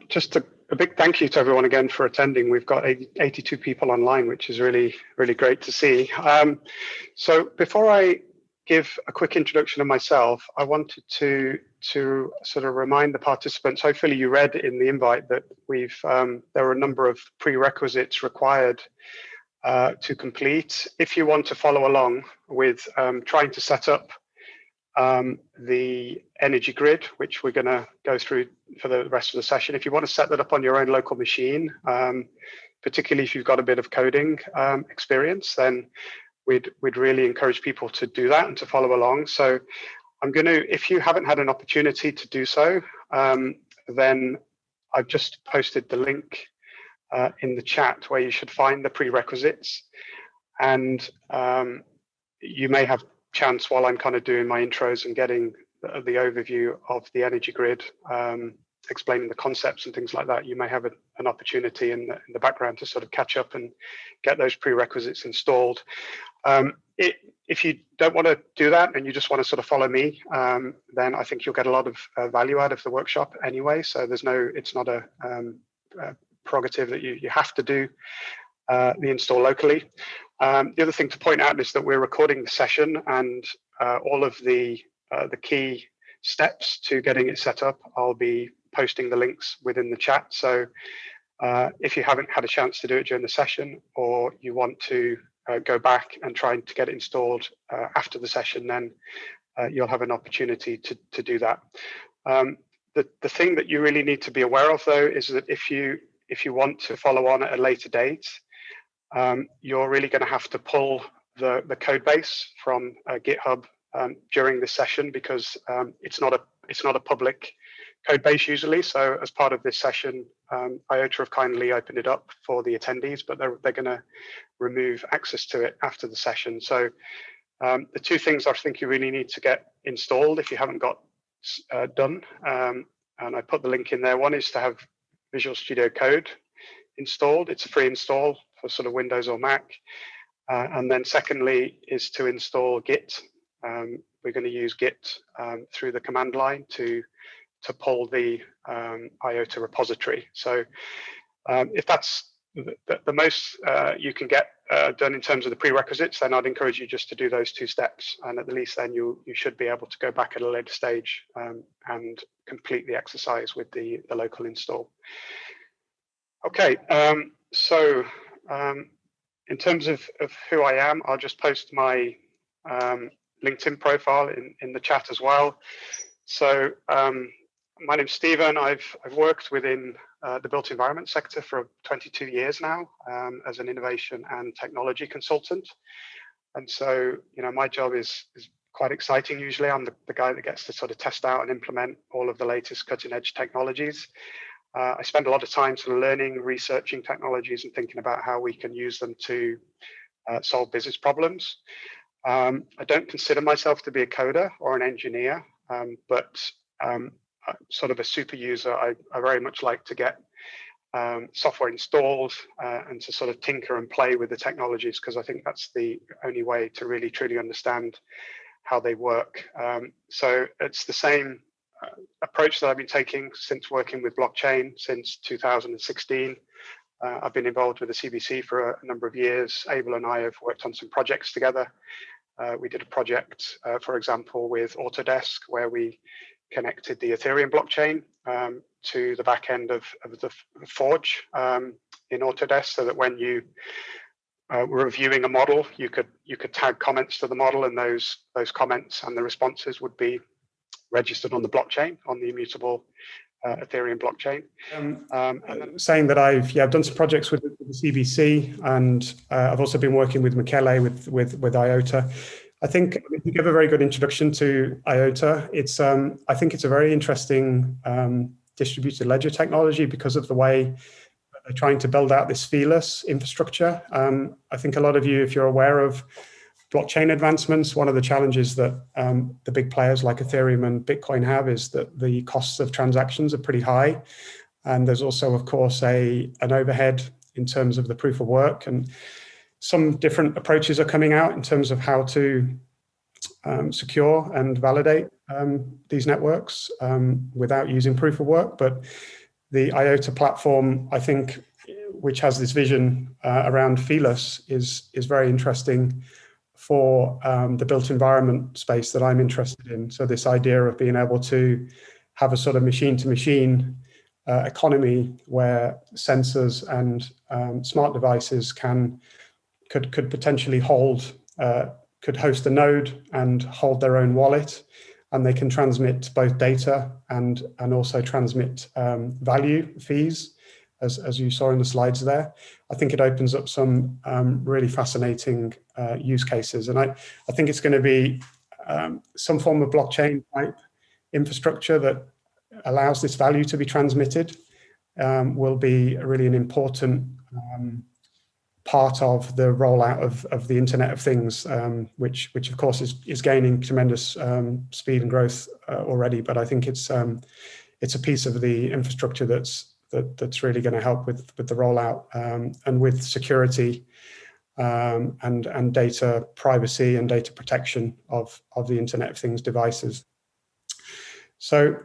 Just a big thank you to everyone again for attending. We've got 82 people online, which is really great to see. So before I give a quick introduction of myself, I wanted to sort of remind the participants, hopefully you read in the invite that there are a number of prerequisites required to complete if you want to follow along with trying to set up the energy grid, which we're going to go through for the rest of the session. If you want to set that up on your own local machine, particularly if you've got a bit of coding experience, then we'd really encourage people to do that and to follow along. So I'm going to, if you haven't had an opportunity to do so, then I've just posted the link in the chat where you should find the prerequisites. And you may have chance while I'm kind of doing my intros and getting the overview of the energy grid, explaining the concepts and things like that, you may have an opportunity in the background to sort of catch up and get those prerequisites installed. If you don't want to do that and you just want to sort of follow me, then I think you'll get a lot of value out of the workshop anyway. So it's not a prerogative that you have to do the install locally. The other thing to point out is that we're recording the session, and all of the key steps to getting it set up, I'll be posting the links within the chat. So if you haven't had a chance to do it during the session, or you want to go back and try to get it installed after the session, then you'll have an opportunity to do that. The thing that you really need to be aware of, though, is that if you want to follow on at a later date, you're really going to have to pull the code base from GitHub during this session, because it's not a public code base usually. So as part of this session, Iota have kindly opened it up for the attendees, but they're going to remove access to it after the session. So the two things I think you really need to get installed if you haven't got done, and I put the link in there. One is to have Visual Studio Code installed. It's a free install for sort of Windows or Mac. And then secondly is to install Git. We're going to use Git through the command line to pull the Iota repository. So if that's the most you can get done in terms of the prerequisites, then I'd encourage you just to do those two steps. And at least then you should be able to go back at a later stage and complete the exercise with the local install. Okay, so in terms of who I am, I'll just post my LinkedIn profile in the chat as well. So my name's Stephen. I've worked within the built environment sector for 22 years now as an innovation and technology consultant. And so, my job is quite exciting. Usually I'm the guy that gets to sort of test out and implement all of the latest cutting edge technologies. I spend a lot of time sort of learning, researching technologies and thinking about how we can use them to solve business problems. I don't consider myself to be a coder or an engineer, but sort of a super user. I very much like to get software installed and to sort of tinker and play with the technologies, because I think that's the only way to really truly understand how they work. So it's the same approach that I've been taking since working with blockchain since 2016. I've been involved with the CBC for a number of years. Abel and I have worked on some projects together. We did a project, for example, with Autodesk, where we connected the Ethereum blockchain to the back end of the Forge in Autodesk, so that when you were reviewing a model, you could tag comments to the model, and those comments and the responses would be registered on the blockchain, on the immutable Ethereum blockchain. Saying that I've done some projects with the CBC, and I've also been working with Michele with Iota. I think you give a very good introduction to Iota. It's I think it's a very interesting distributed ledger technology because of the way they're trying to build out this feeless infrastructure. I think a lot of you, if you're aware of blockchain advancements, one of the challenges that the big players like Ethereum and Bitcoin have is that the costs of transactions are pretty high. And there's also, of course, an overhead in terms of the proof of work. And some different approaches are coming out in terms of how to secure and validate these networks without using proof of work. But the Iota platform, I think, which has this vision around feeless, is very interesting for the built environment space that I'm interested in. So this idea of being able to have a sort of machine-to-machine economy where sensors and smart devices could potentially could host a node and hold their own wallet, and they can transmit both data and also transmit value fees, as you saw in the slides there. I think it opens up some really fascinating use cases, and I think it's going to be some form of blockchain type infrastructure that allows this value to be transmitted. Will be really an important part of the rollout of the Internet of Things, which of course is gaining tremendous speed and growth already. But I think it's a piece of the infrastructure that's really going to help with the rollout and with security and data privacy and data protection of the Internet of Things devices. So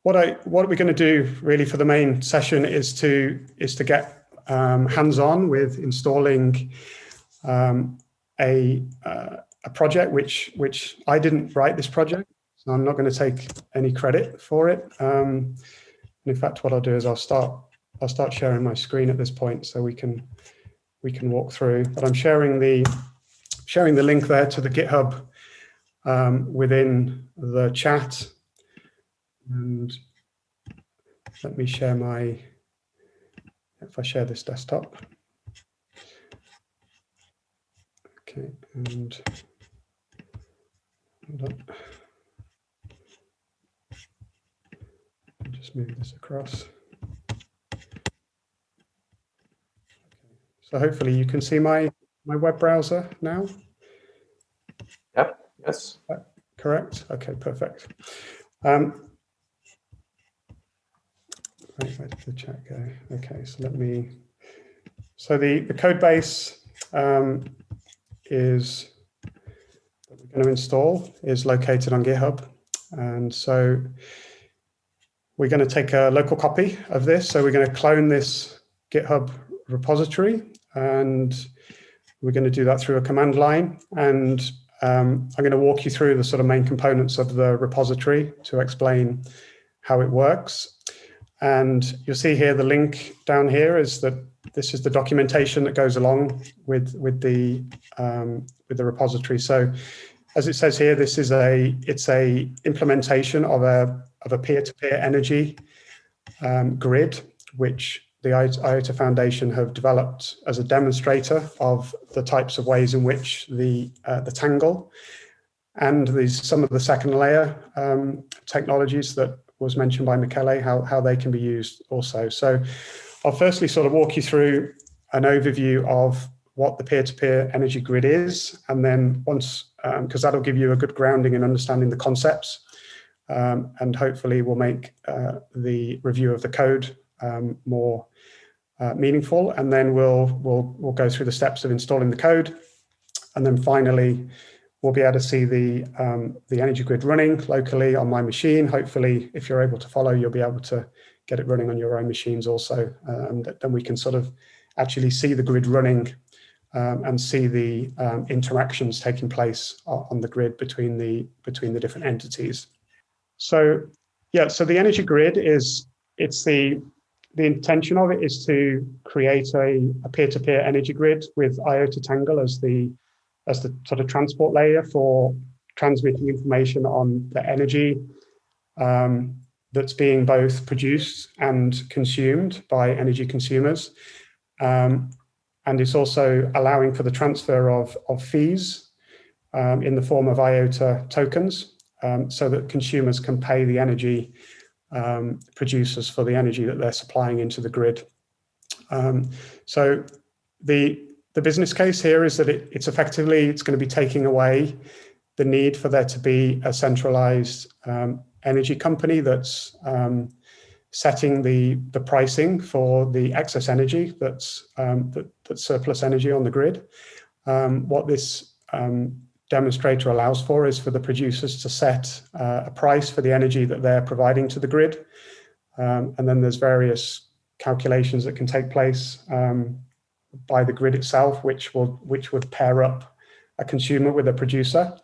what we're going to do really for the main session is to get hands-on with installing a project which I didn't write this project, so I'm not going to take any credit for it. In fact, what I'll do is I'll start sharing my screen at this point so we can walk through. But I'm sharing the link there to the GitHub within the chat, and let me share my. If I share this desktop, okay, and hold on. I'll just move this across. Okay. So hopefully you can see my web browser now. Yep. Yes. Correct. Okay. Perfect. Right, where did the chat go? Okay, so the code base is that we're going to install is located on GitHub, and so we're going to take a local copy of this. So we're going to clone this GitHub repository, and we're going to do that through a command line. And I'm going to walk you through the sort of main components of the repository to explain how it works. And you'll see here the link down here is that this is the documentation that goes along with the repository. So, as it says here, this is it's a implementation of a peer-to-peer energy grid, which the Iota Foundation have developed as a demonstrator of the types of ways in which the Tangle and some of the second layer technologies that was mentioned by Michele, how they can be used also. So I'll firstly sort of walk you through an overview of what the peer-to-peer energy grid is, and then once, because that'll give you a good grounding in understanding the concepts, and hopefully will make the review of the code more meaningful. And then we'll go through the steps of installing the code, and then finally we'll be able to see the energy grid running locally on my machine. Hopefully, if you're able to follow, you'll be able to get it running on your own machines also. And then we can sort of actually see the grid running and see the interactions taking place on the grid between the different entities. So yeah, so the energy grid the intention of it is to create a peer-to-peer energy grid with Iota Tangle as the sort of transport layer for transmitting information on the energy that's being both produced and consumed by energy consumers. And it's also allowing for the transfer of fees in the form of Iota tokens, so that consumers can pay the energy producers for the energy that they're supplying into the grid. So the business case here is that it's going to be taking away the need for there to be a centralized energy company that's setting the pricing for the excess energy that's surplus energy on the grid. What this demonstrator allows for is for the producers to set a price for the energy that they're providing to the grid, And then there's various calculations that can take place by the grid itself, which would pair up a consumer with a producer.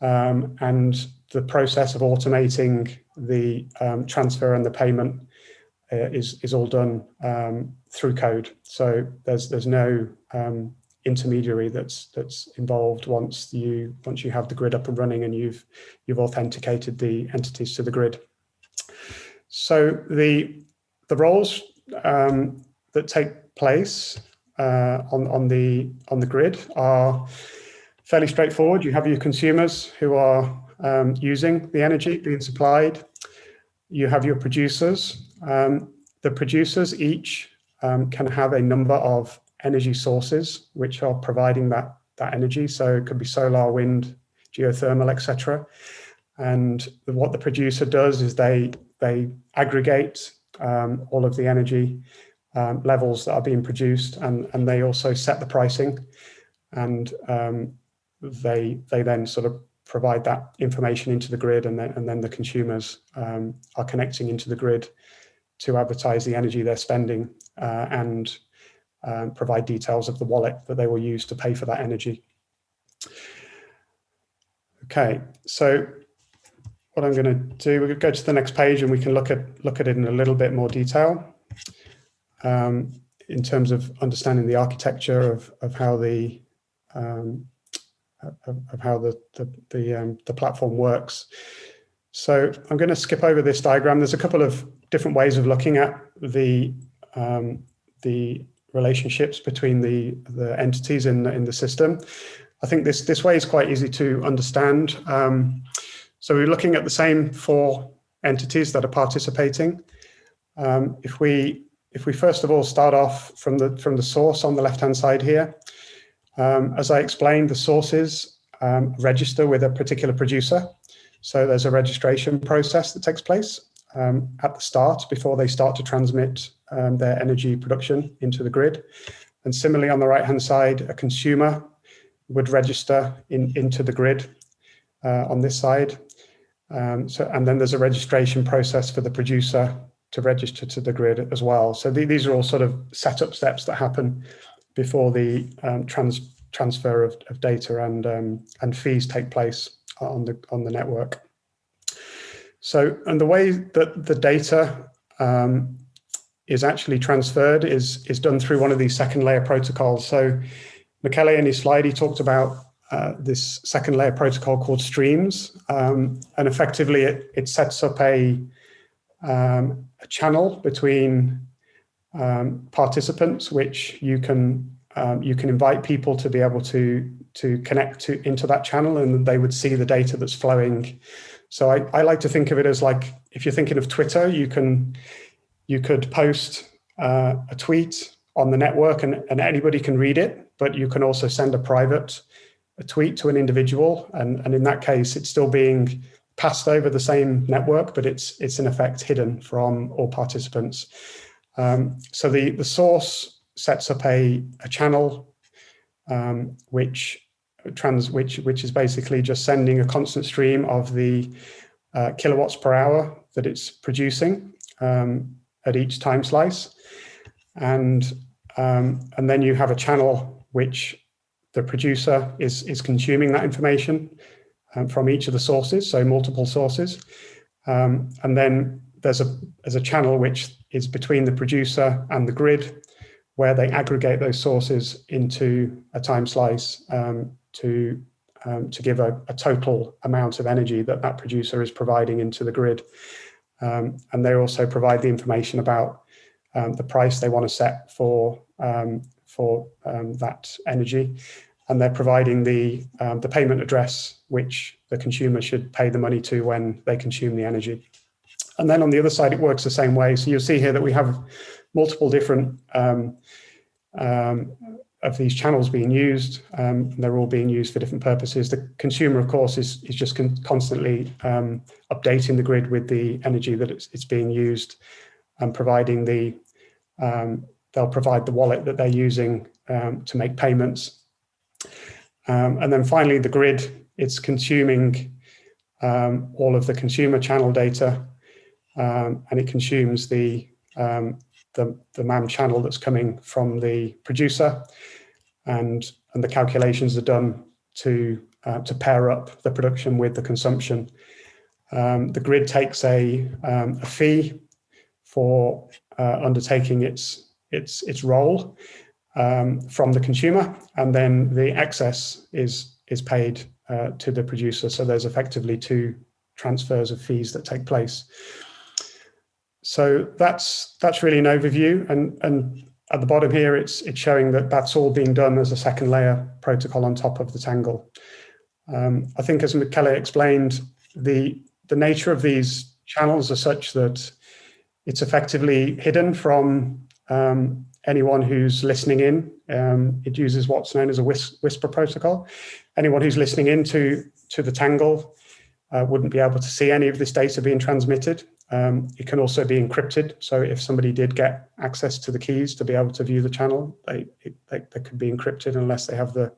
And the process of automating the transfer and the payment is all done through code. So there's no intermediary that's involved once you have the grid up and running and you've authenticated the entities to the grid. So the roles that take place on the grid are fairly straightforward. You have your consumers who are using the energy being supplied. You have your producers. The producers each can have a number of energy sources which are providing that energy. So it could be solar, wind, geothermal, etc. And what the producer does is they aggregate all of the energy levels that are being produced, and they also set the pricing, and they then sort of provide that information into the grid, and then the consumers are connecting into the grid to advertise the energy they're spending and provide details of the wallet that they will use to pay for that energy. Okay, so what I'm going to do, we're going to go to the next page and we can look at it in a little bit more detail in terms of understanding the architecture of how the platform works. So I'm going to skip over this diagram. There's a couple of different ways of looking at the relationships between the entities in the system. I think this way is quite easy to understand. So we're looking at the same 4 entities that are participating. If we first of all start off from the source on the left-hand side here, as I explained, the sources register with a particular producer. So there's a registration process that takes place at the start before they start to transmit their energy production into the grid. And similarly, on the right-hand side, a consumer would register into the grid on this side. And then there's a registration process for the producer to register to the grid as well. So these are all sort of setup steps that happen before the transfer of data and fees take place on the network. So, and the way that the data is actually transferred is done through one of these second layer protocols. So Michele in his slide, he talked about this second layer protocol called streams, and effectively it sets up a channel between participants, which you can invite people to be able to connect into that channel, and they would see the data that's flowing. So I like to think of it as like, if you're thinking of Twitter, you could post a tweet on the network and anybody can read it, but you can also send a tweet to an individual, and in that case, it's still being passed over the same network, but it's in effect hidden from all participants. So the source sets up a channel which is basically just sending a constant stream of the kilowatts per hour that it's producing at each time slice, and then you have a channel which the producer is consuming that information from each of the sources, so multiple sources, and then there's a channel which is between the producer and the grid, where they aggregate those sources into a time slice to give a total amount of energy that producer is providing into the grid. And they also provide the information about the price they want to set for that energy, and they're providing the payment address which the consumer should pay the money to when they consume the energy. And then on the other side, it works the same way. So you'll see here that we have multiple different of these channels being used. They're all being used for different purposes. The consumer, of course, is just constantly updating the grid with the energy that it's being used, and providing they'll provide the wallet that they're using to make payments. And then finally, the grid, it's consuming all of the consumer channel data and it consumes the MAM channel that's coming from the producer, and the calculations are done to pair up the production with the consumption. The grid takes a fee for undertaking its role from the consumer, and then the excess is paid to the producer. So there's effectively two transfers of fees that take place. So that's really an overview, and at the bottom here it's showing that that's all being done as a second layer protocol on top of the Tangle. I think, as Michele explained, the nature of these channels are such that it's effectively hidden from anyone who's listening in. It uses what's known as a whisper protocol. Anyone who's listening into the Tangle wouldn't be able to see any of this data being transmitted. It can also be encrypted. So if somebody did get access to the keys to be able to view the channel, they could be encrypted unless they have the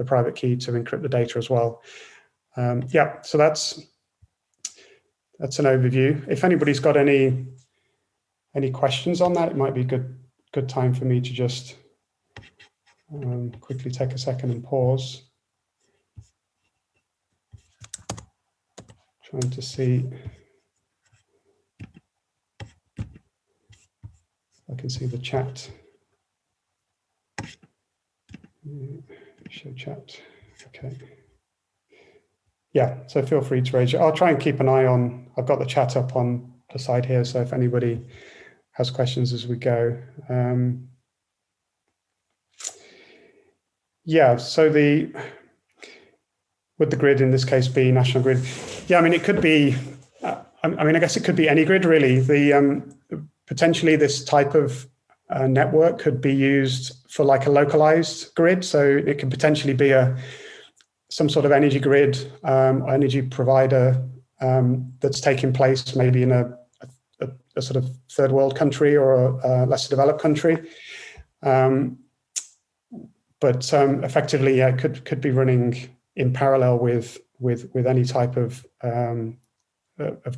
private key to encrypt the data as well. Yeah, so that's an overview. If anybody's got any questions on that, it might be a good time for me to just quickly take a second and pause. Trying to see if I can see the chat. Show chat. Okay. Yeah, so feel free to raise your. I'll try and keep an eye on. I've got the chat up on the side here, so if anybody has questions as we go. Yeah, so would the grid in this case be National Grid? Yeah, I mean, it could be, I guess it could be any grid really. Potentially this type of network could be used for like a localized grid. So it could potentially be some sort of energy grid, energy provider that's taking place maybe in a sort of third world country or a less developed country. But effectively, yeah, it could be running in parallel with any type of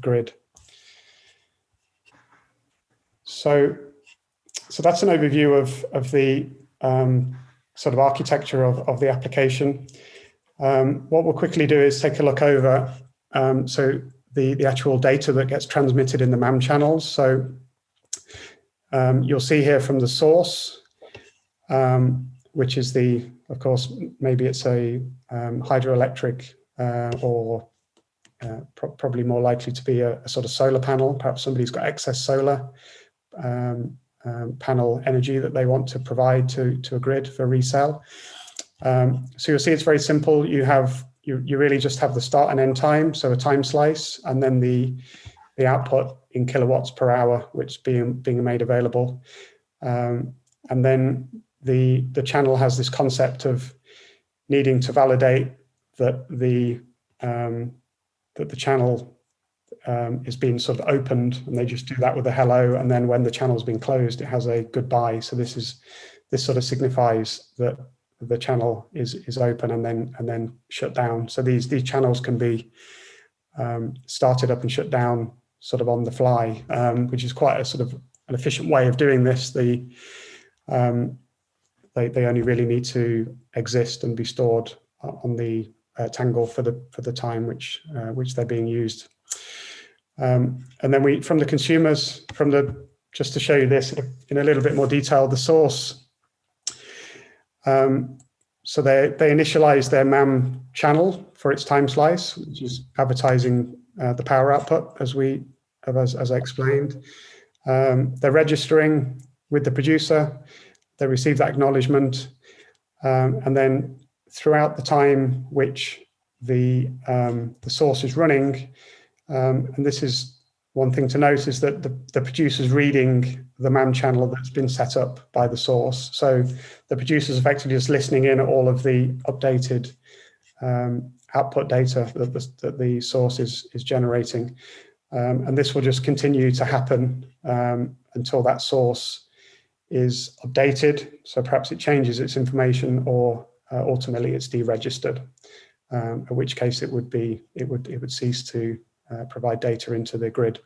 grid. So that's an overview of the sort of architecture of the application. What we'll quickly do is take a look over so the actual data that gets transmitted in the MAM channels. So you'll see here from the source, which is of course, maybe it's a hydroelectric or probably more likely to be a sort of solar panel. Perhaps somebody's got excess solar panel energy that they want to provide to a grid for resale. So you'll see it's very simple. You really just have the start and end time, so a time slice, and then the output in kilowatts per hour, which being made available. And then the channel has this concept of needing to validate that the channel is being sort of opened, and they just do that with a hello, and then when the channel's been closed, it has a goodbye. So this sort of signifies that the channel is open and then shut down. So these channels can be started up and shut down sort of on the fly, which is quite a sort of an efficient way of doing this. They only really need to exist and be stored on the Tangle for the time which they're being used. And then from the consumers, just to show you this in a little bit more detail, the source. So they initialize their MAM channel for its time slice, which is advertising the power output, as I explained. They're registering with the producer. They receive that acknowledgement, and then throughout the time which the source is running, and this is one thing to note, is that the producer's reading the MAM channel that's been set up by the source. So the producer's effectively just listening in at all of the updated output data that the source is generating. And this will just continue to happen until that source is updated. So perhaps it changes its information, or ultimately it's deregistered, in which case it would cease to provide data into the grid.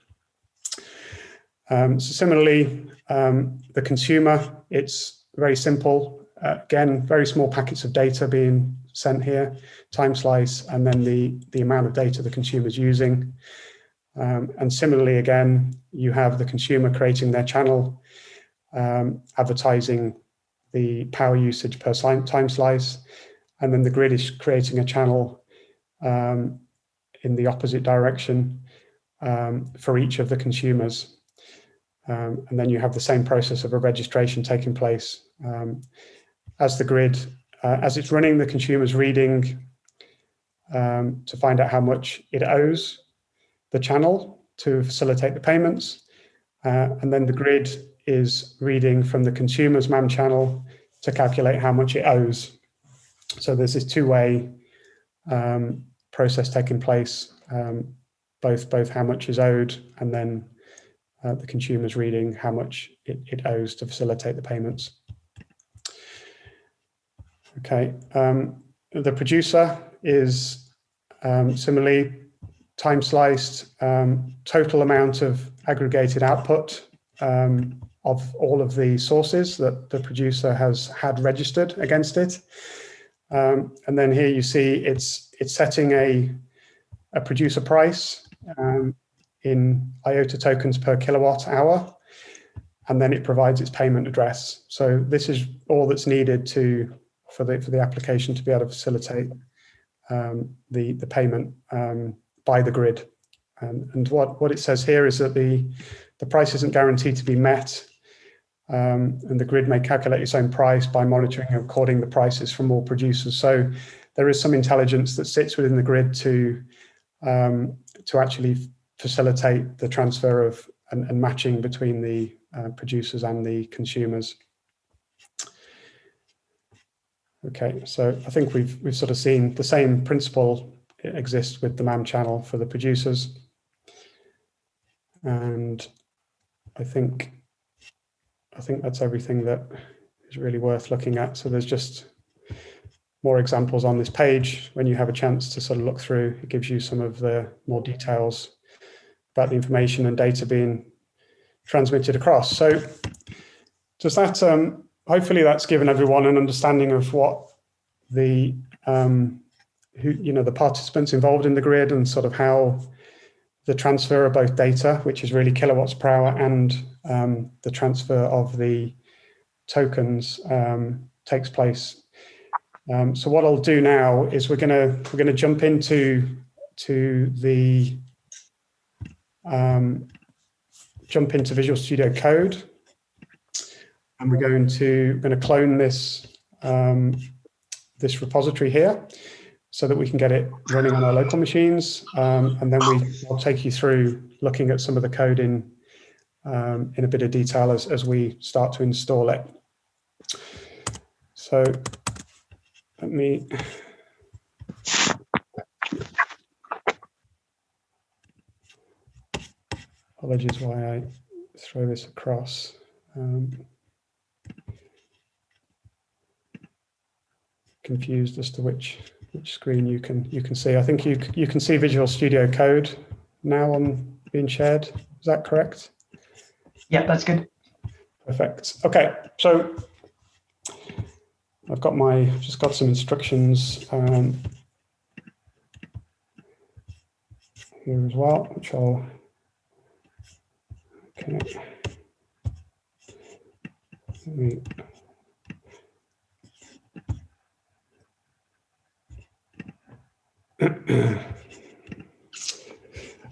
So similarly, the consumer, it's very simple. Again, very small packets of data being sent here, time slice, and then the amount of data the consumer is using. And similarly, again, you have the consumer creating their channel, advertising the power usage per time slice, and then the grid is creating a channel in the opposite direction for each of the consumers. And then you have the same process of a registration taking place. As the grid, as it's running, the consumer's reading to find out how much it owes the channel to facilitate the payments. And then the grid is reading from the consumer's MAM channel to calculate how much it owes. So there's this two-way process taking place, both how much is owed and then the consumer's reading how much it owes to facilitate the payments. Okay, the producer is similarly time sliced, total amount of aggregated output of all of the sources that the producer has had registered against it. And then here you see it's setting a producer price in Iota tokens per kilowatt hour, and then it provides its payment address. So this is all that's needed for the application to be able to facilitate the payment by the grid. And what it says here is that the price isn't guaranteed to be met, and the grid may calculate its own price by monitoring and recording the prices from all producers. So there is some intelligence that sits within the grid to actually facilitate the transfer of and matching between the producers and the consumers. Okay, so I think we've sort of seen the same principle exists with the MAM channel for the producers. And I think that's everything that is really worth looking at. So there's just more examples on this page. When you have a chance to sort of look through, it gives you some of the more details about the information and data being transmitted across. So does that, hopefully that's given everyone an understanding of what the participants involved in the grid and sort of how the transfer of both data, which is really kilowatts per hour, and the transfer of the tokens takes place. So what I'll do now is we're gonna jump into Visual Studio Code, and we're going to clone this this repository here so that we can get it running on our local machines, and then I'll take you through looking at some of the code in a bit of detail as we start to install it. So let me apologies why I throw this across. Confused as to which screen you can see. I think you can see Visual Studio Code now on being shared. Is that correct? Yeah, that's good. Perfect. Okay, so I've just got some instructions here as well, which I'll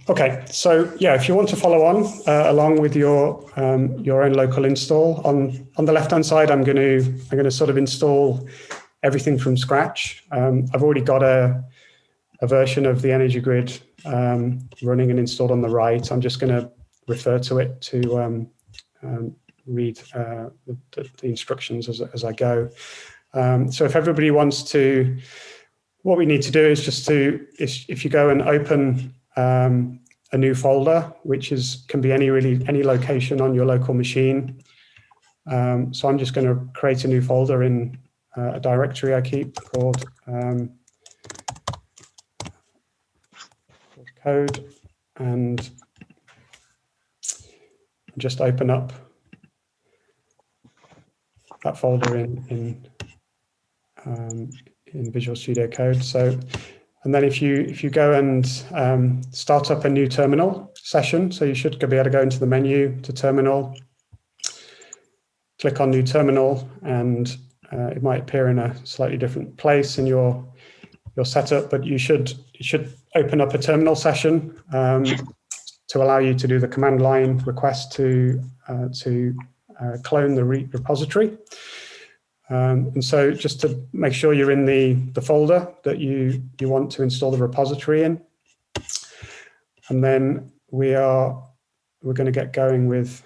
Okay, so yeah, if you want to follow on along with your own local install, on the left-hand side, I'm going to sort of install everything from scratch. I've already got a version of the Energy Grid running and installed on the right. I'm just going to refer to it to read the instructions as I go. So if everybody wants to, what we need to do is if you go and open a new folder, which can be any location on your local machine. So I'm just going to create a new folder in a directory I keep called code, and I'm just open up that folder in Visual Studio Code. So, and then if you go and start up a new terminal session, so you should be able to go into the menu to terminal, click on new terminal, and it might appear in a slightly different place in your setup, but you should open up a terminal session to allow you to do the command line request to clone the repository. And so just to make sure you're in the folder that you want to install the repository in. And then we're going to get going with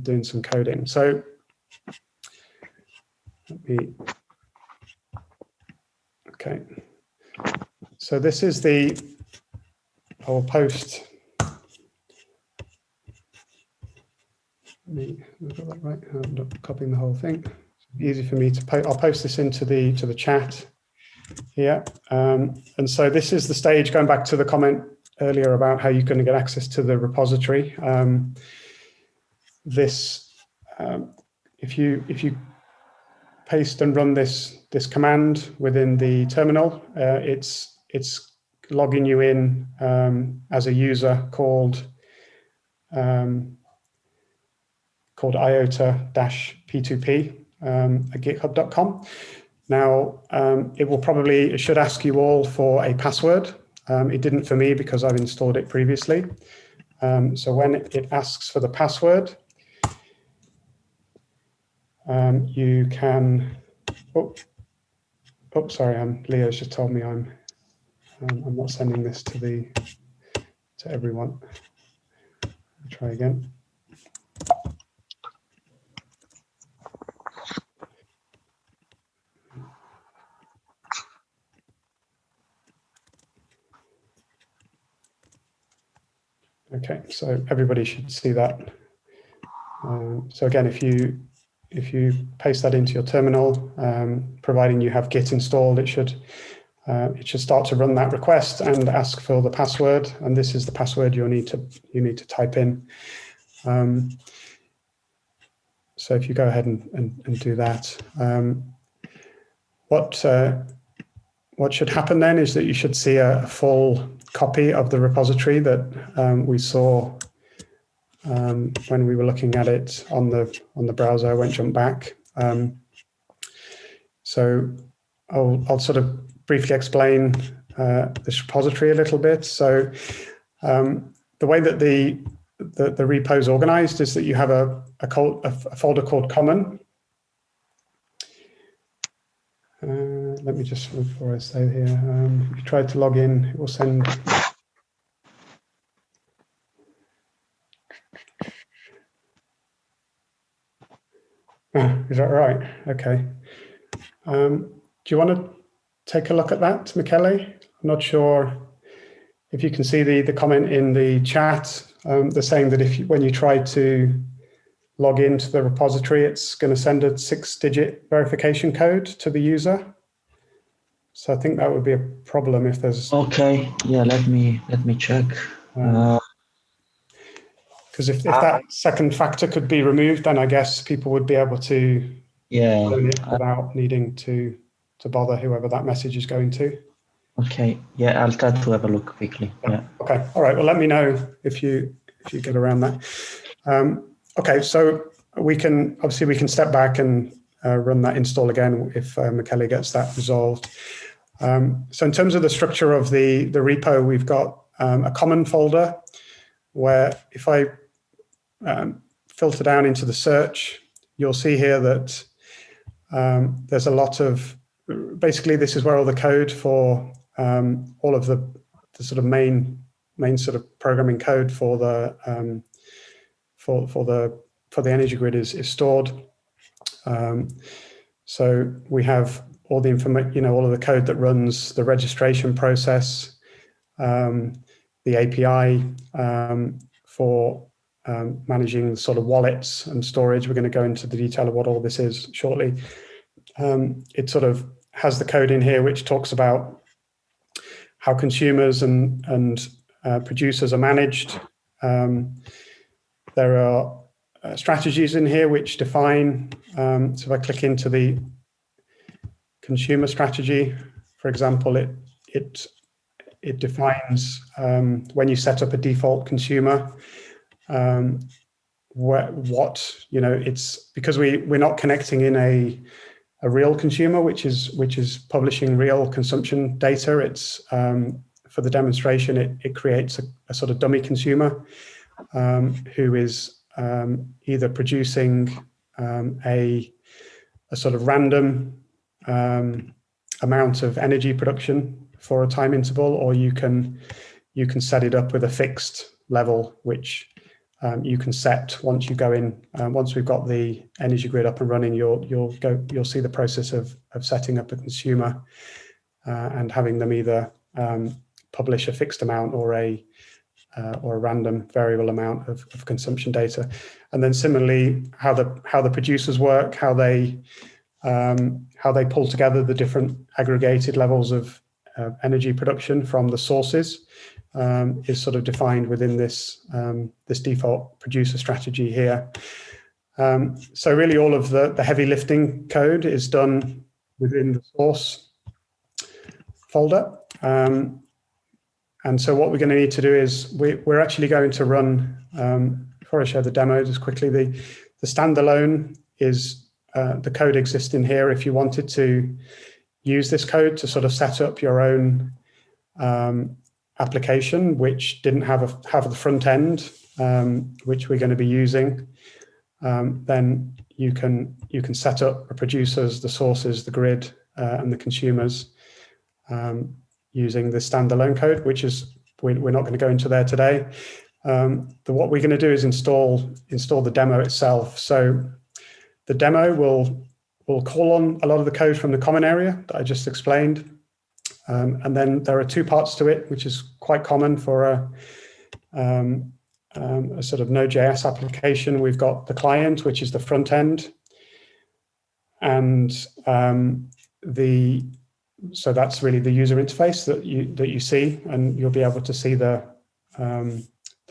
doing some coding. So okay. So this is I'll post. I've got that right. I'm not copying the whole thing. It's easy for me to I'll post this into the chat here. And so this is the stage, going back to the comment earlier about how you're going to get access to the repository. If you paste and run this command within the terminal, it's logging you in as a user called Iota-P2P at github.com. Now, it should ask you all for a password. It didn't for me because I've installed it previously. So when it asks for the password, you can. Sorry, Leo's just told me I'm not sending this to everyone. I'll try again. Okay, so everybody should see that. So again, if you paste that into your terminal, providing you have Git installed, it should start to run that request and ask for the password. And this is the password you need to type in. So if you go ahead and do that, what should happen then is that you should see a full copy of the repository that we saw when we were looking at it on the browser. I won't jump back. So I'll sort of briefly explain this repository a little bit. So the way that the repo is organized is that you have a folder called common. Let me just, before I say here, if you try to log in, it will send. Is that right? Okay. Do you want to take a look at that, Michele? I'm not sure if you can see the comment in the chat. They're saying that when you try to log into the repository, it's going to send a 6-digit verification code to the user. So I think that would be a problem if there's. Okay. Yeah. Let me check. Because if that second factor could be removed, then I guess people would be able to learn it without needing to bother whoever that message is going to. Okay. Yeah, I'll try to have a look quickly. Yeah. Okay. All right. Well, let me know if you get around that. Okay. So we can step back and run that install again if Michele gets that resolved. So in terms of the structure of the repo, we've got a common folder where if I filter down into the search, you'll see here that there's a lot of, basically this is where all the code for all of the sort of main sort of programming code for the energy grid is stored. So we have all the information, all of the code that runs the registration process, the API for managing sort of wallets and storage. We're going to go into the detail of what all this is shortly. It sort of has the code in here which talks about how consumers and producers are managed. there are strategies in here which define, so if I click into the consumer strategy, for example, it defines when you set up a default consumer, it's because we're not connecting in a real consumer, which is publishing real consumption data. It's for the demonstration, it creates a sort of dummy consumer who is either producing a sort of random amount of energy production for a time interval, or you can set it up with a fixed level, which you can set once you go in. Once we've got the energy grid up and running, you'll see the process of setting up a consumer and having them either publish a fixed amount or a random variable amount of consumption data. And then similarly, how the producers work, how they pull together the different aggregated levels of energy production from the sources is sort of defined within this default producer strategy here. So really all of the heavy lifting code is done within the source folder. And so what we're going to need to do is we're actually going to run, before I show the demo just quickly, the standalone is the code exists in here if you wanted to use this code to sort of set up your own application, which didn't have the front end, which we're going to be using. Then you can set up the producers, the sources, the grid, and the consumers using the standalone code, which is we're not going to go into there today. What we're going to do is install the demo itself. So the demo will call on a lot of the code from the common area that I just explained. And then there are two parts to it, which is quite common for a sort of Node.js application. We've got the client, which is the front end, and so that's really the user interface that you see, and you'll be able to see the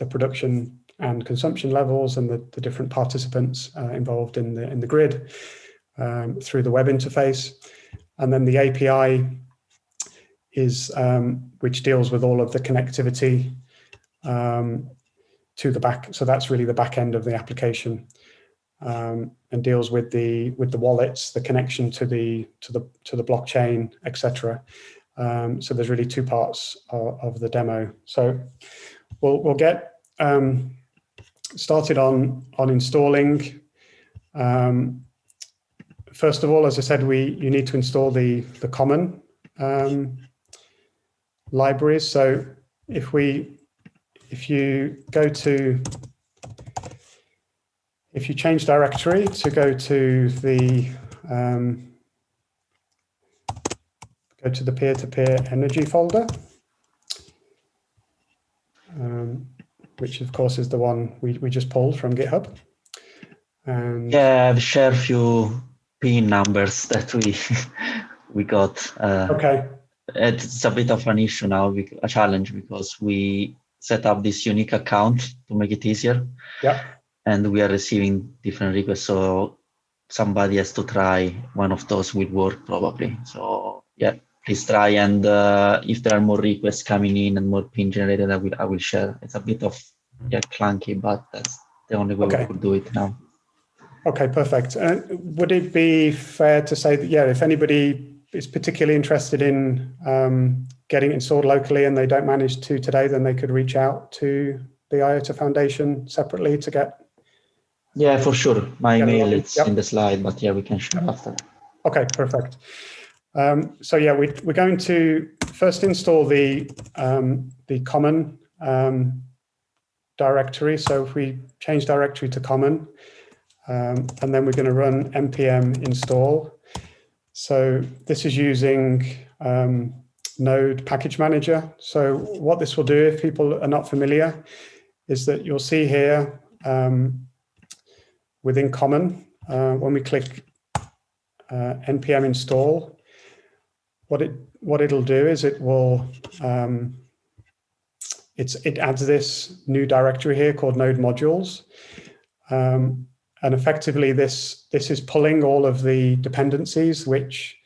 production and consumption levels and the different participants involved in the grid through the web interface. And then the API is which deals with all of the connectivity to the back. So that's really the back end of the application, and deals with the wallets, the connection to the blockchain, etc. So there's really two parts of the demo. So we'll get started on installing. First of all, as I said, you need to install the common libraries. So if you change directory to go to the peer-to-peer energy folder, which of course is the one we just pulled from GitHub. And yeah, I've shared a few PIN numbers that we got. Okay. It's a bit of an issue now, a challenge, because we set up this unique account to make it easier. Yeah. And we are receiving different requests, so somebody has to try. One of those will work probably. So yeah, please try. And if there are more requests coming in and more pin generated, I will share. It's a bit of clunky, but that's the only way we could do it now. Okay, perfect. Would it be fair to say that, if anybody is particularly interested in getting installed locally and they don't manage to today, then they could reach out to the Iota Foundation separately to get? Yeah, for sure. My email is in the slide, but we can share after. Okay, perfect. So we're going to first install the common directory. So if we change directory to common, and then we're going to run npm install. So this is using Node Package Manager. So what this will do, if people are not familiar, is that you'll see here within common, when we click npm install, what it'll do is it will it adds this new directory here called node modules. And effectively, this is pulling all of the dependencies which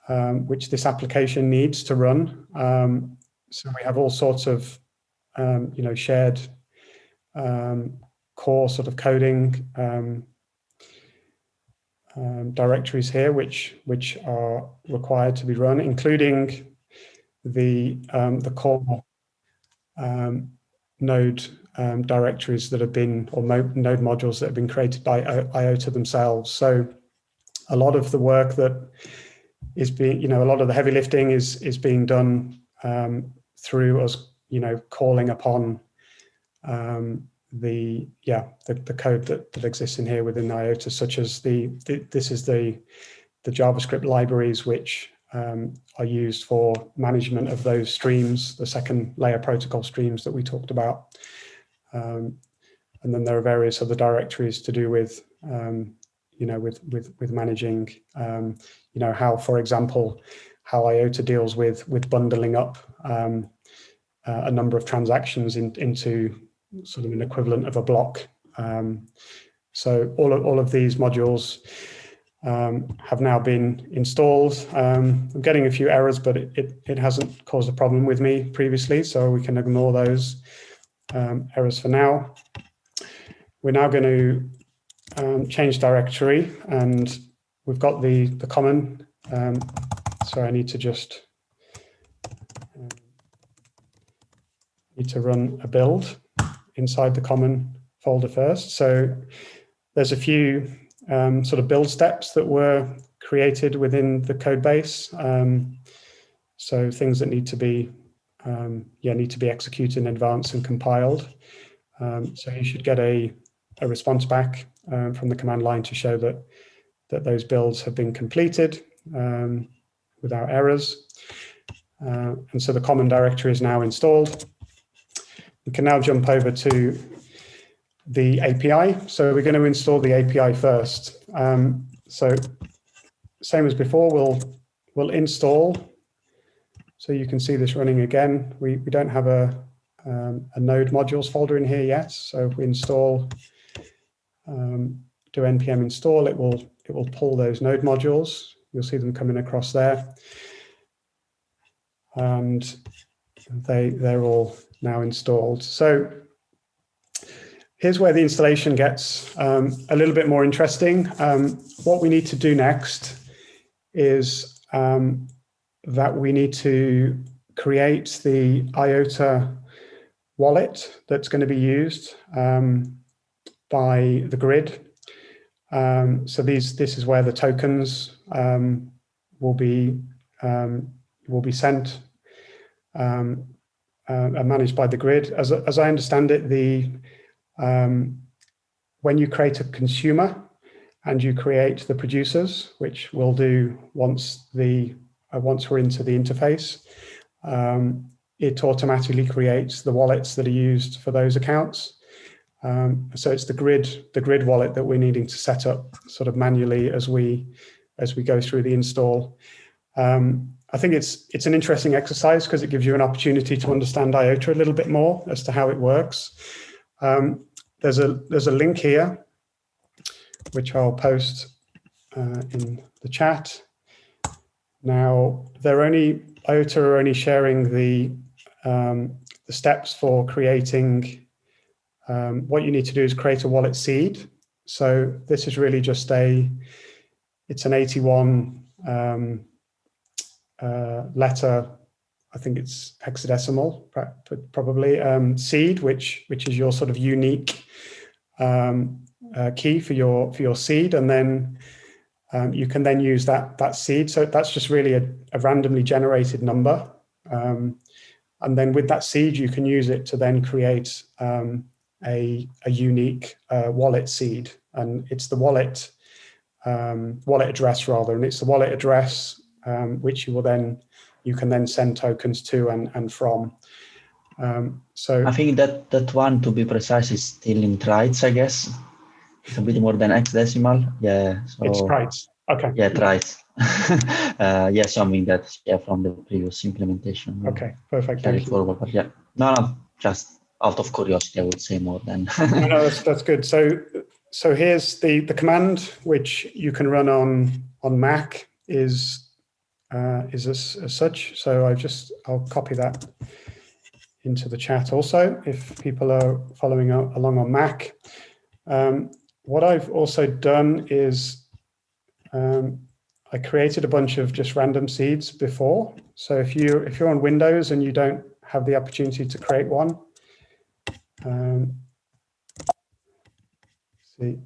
this application needs to run. So we have all sorts of shared core sort of coding directories here, which are required to be run, including the core node directories that have been, or node modules that have been created by Iota themselves. So a lot of the work that is being, a lot of the heavy lifting is being done through us, calling upon the code that exists in here within Iota, such as this is the JavaScript libraries which are used for management of those streams, the second layer protocol streams that we talked about. And then there are various other directories to do with with managing how, for example, how Iota deals with bundling up a number of transactions into sort of an equivalent of a block. So all of these modules have now been installed. I'm getting a few errors, but it hasn't caused a problem with me previously, so we can ignore those errors for now. We're now going to change directory, and we've got the common. So I need to just run a build inside the common folder first. So there's a few sort of build steps that were created within the code base. So things that need to be executed in advance and compiled. So you should get a response back from the command line to show that those builds have been completed without errors. And so the common directory is now installed. We can now jump over to the API. So we're going to install the API first. So same as before, we'll install. So you can see this running again. We don't have a node modules folder in here yet. So if we install, do npm install, it will pull those node modules. You'll see them coming across there. And they're all now installed. So here's where the installation gets a little bit more interesting. What we need to do next is that we need to create the Iota wallet that's going to be used by the grid. So this is where the tokens will be sent and managed by the grid. As I understand it, when you create a consumer and you create the producers, which we'll do once we're into the interface, it automatically creates the wallets that are used for those accounts. So it's the grid wallet that we're needing to set up sort of manually as we go through the install. I think it's an interesting exercise because it gives you an opportunity to understand Iota a little bit more as to how it works. There's a link here, which I'll post in the chat. Now, Iota are only sharing the steps for creating. What you need to do is create a wallet seed. So this is really just it's an 81 letter, I think it's hexadecimal, probably, seed, which is your sort of unique key for your seed, and then you can then use that seed. So that's just really a randomly generated number, and then with that seed you can use it to then create a unique wallet seed, and it's the wallet address rather, and it's the wallet address which you can then send tokens to and from. So I think that one, to be precise, is still in tries, I guess. It's a bit more than hexadecimal. Yeah. So, it's tries. Okay. Yeah, tries. So I mean that from the previous implementation. Okay, perfect. Carry forward, but yeah. No, just out of curiosity, I would say more than. No, that's good. So here's the command which you can run on Mac is as such. So I'll copy that into the chat also if people are following along on Mac. What I've also done is I created a bunch of just random seeds before. So if you're on Windows and you don't have the opportunity to create one, see.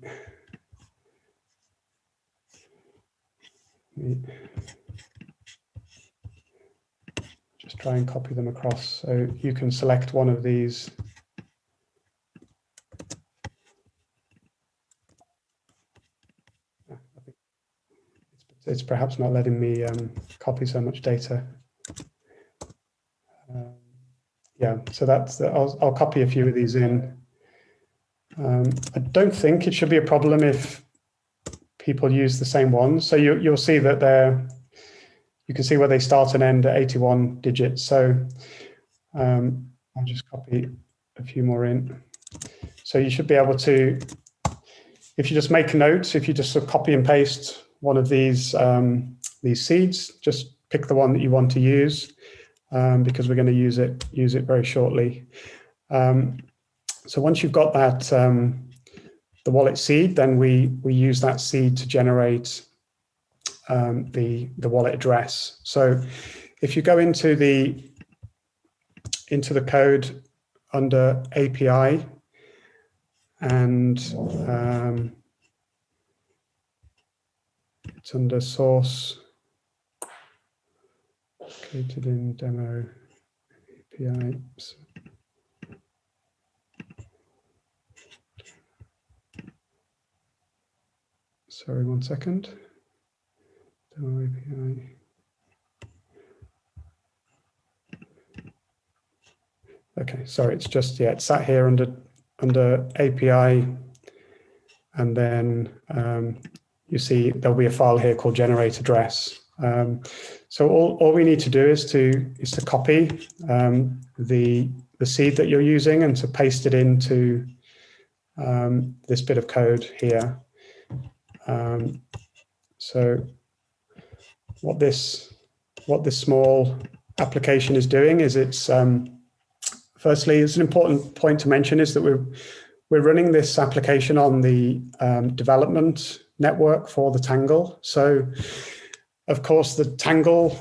Just try and copy them across. So you can select one of these. It's perhaps not letting me copy so much data. Yeah, so I'll copy a few of these in. I don't think it should be a problem if people use the same ones. So you'll see that you can see where they start and end at 81 digits. So I'll just copy a few more in. So you should be able to, if you just make notes, if you just sort of copy and paste one of these seeds, just pick the one that you want to use because we're going to use it very shortly. So once you've got that, the wallet seed, then we use that seed to generate the wallet address. So if you go into the code under API and it's under source, located in demo API. Sorry, 1 second. Demo API. Okay, sorry, it's just, yeah, it's sat here under API, and then you see there'll be a file here called generate address. So all we need to do is to copy the seed that you're using and to paste it into this bit of code here. So what this small application is doing is it's firstly, it's an important point to mention is that we're running this application on the development network for the Tangle. So of course the Tangle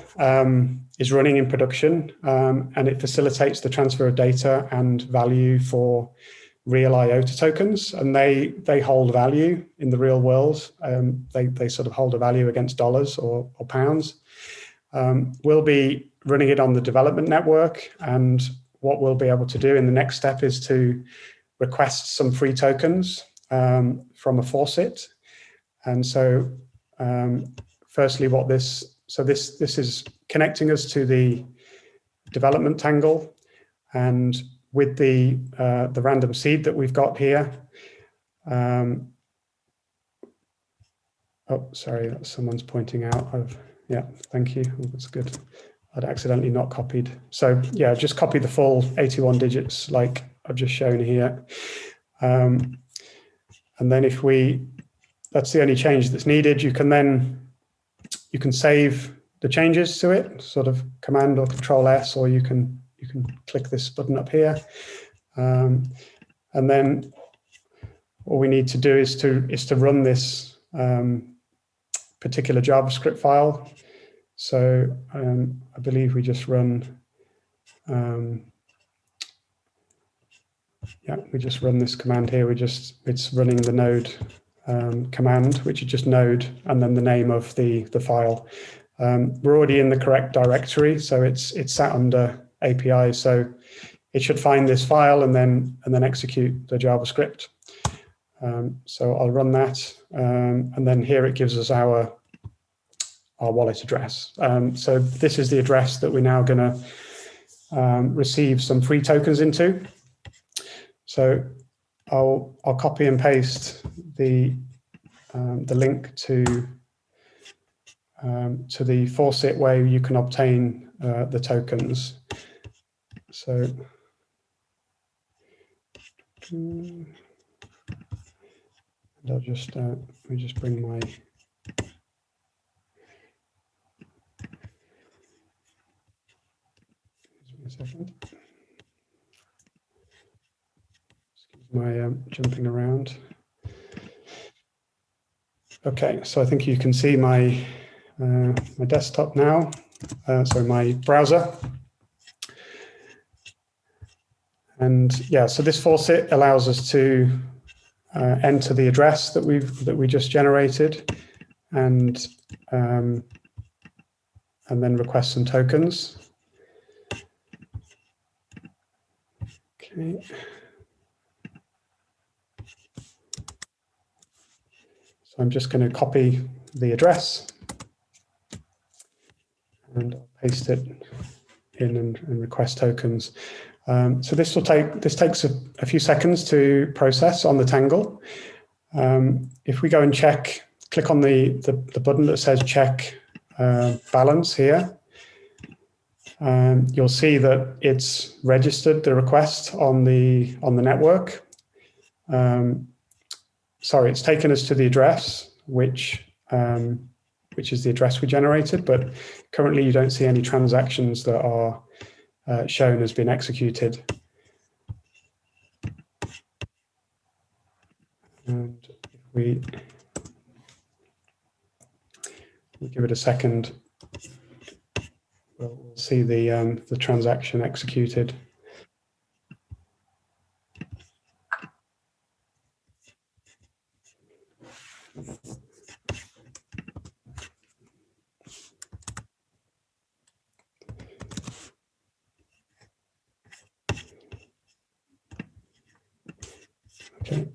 is running in production and it facilitates the transfer of data and value for real Iota tokens, and they hold value in the real world. They sort of hold a value against dollars or pounds. We'll be running it on the development network, and what we'll be able to do in the next step is to request some free tokens from a faucet. And so firstly, this is connecting us to the development Tangle, and with the random seed that we've got here. Oh, sorry, that's someone's pointing out. Yeah, thank you. Oh, that's good. I'd accidentally not copied. So yeah, just copy the full 81 digits like I've just shown here. And then that's the only change that's needed. You can save the changes to it, sort of Command or Control S, or you can click this button up here. And then all we need to do is to run this particular JavaScript file. So I believe we just run, we just run this command here. It's running the node command, which is just node and then the name of the file. We're already in the correct directory, so it's sat under API. So it should find this file and then execute the JavaScript. So I'll run that, and then here it gives us our wallet address. So this is the address that we're now going to receive some free tokens into. So I'll copy and paste the link to the faucet where you can obtain the tokens. So And I'll just let me just bring my a second. Excuse my jumping around. Okay, so I think you can see my my desktop now. So my browser. And yeah, so this faucet allows us to enter the address that we just generated, and then request some tokens. Okay. So I'm just going to copy the address and I'll paste it in and request tokens. So this takes a few seconds to process on the Tangle. If we go and check, click on the button that says check balance here, you'll see that it's registered the request on the network. Sorry, it's taken us to the address, which is the address we generated, but currently you don't see any transactions that are shown as being executed. And if we give it a second, we'll see the transaction executed. Okay.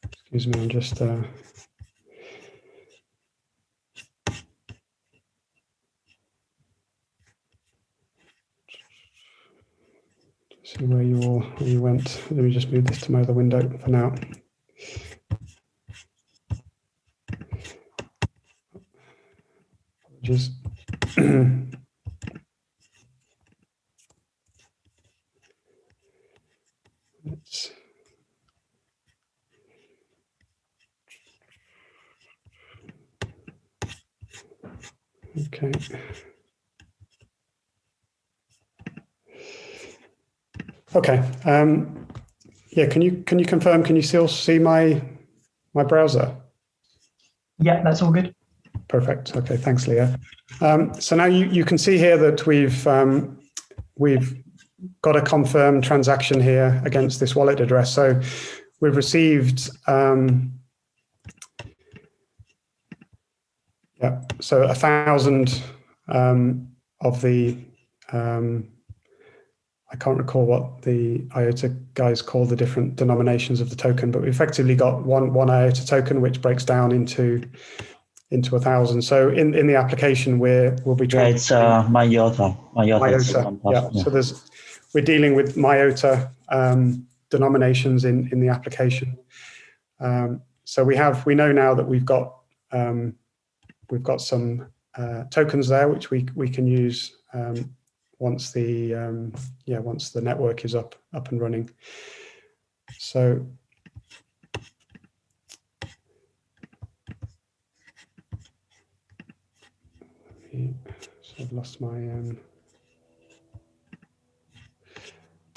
Excuse me, I'm just see where you went. Let me just move this to my other window for now. Apologies. Let's okay. Okay. Yeah. Can you confirm? Can you still see my browser? Yeah, that's all good. Perfect. Okay. Thanks, Leah. So now you can see here that we've got a confirmed transaction here against this wallet address. So we've received yeah. So 1,000 of the I can't recall what the Iota guys call the different denominations of the token, but we effectively got one Iota token, which breaks down into 1,000. So in the application, we'll be trying. Yeah, it's Iota. Iota. Yeah. So we're dealing with Iota denominations in the application. So we know now that we've got some tokens there which we can use once the network is up and running. So I've lost my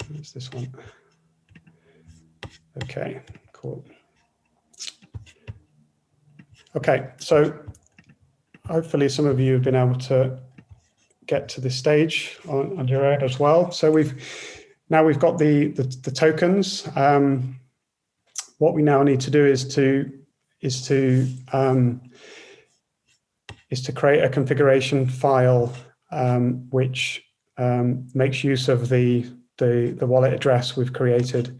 what's this one? Okay, cool. Okay, so hopefully some of you have been able to get to this stage on your own as well. So we've got the tokens. What we now need to do is to create a configuration file which makes use of the wallet address we've created.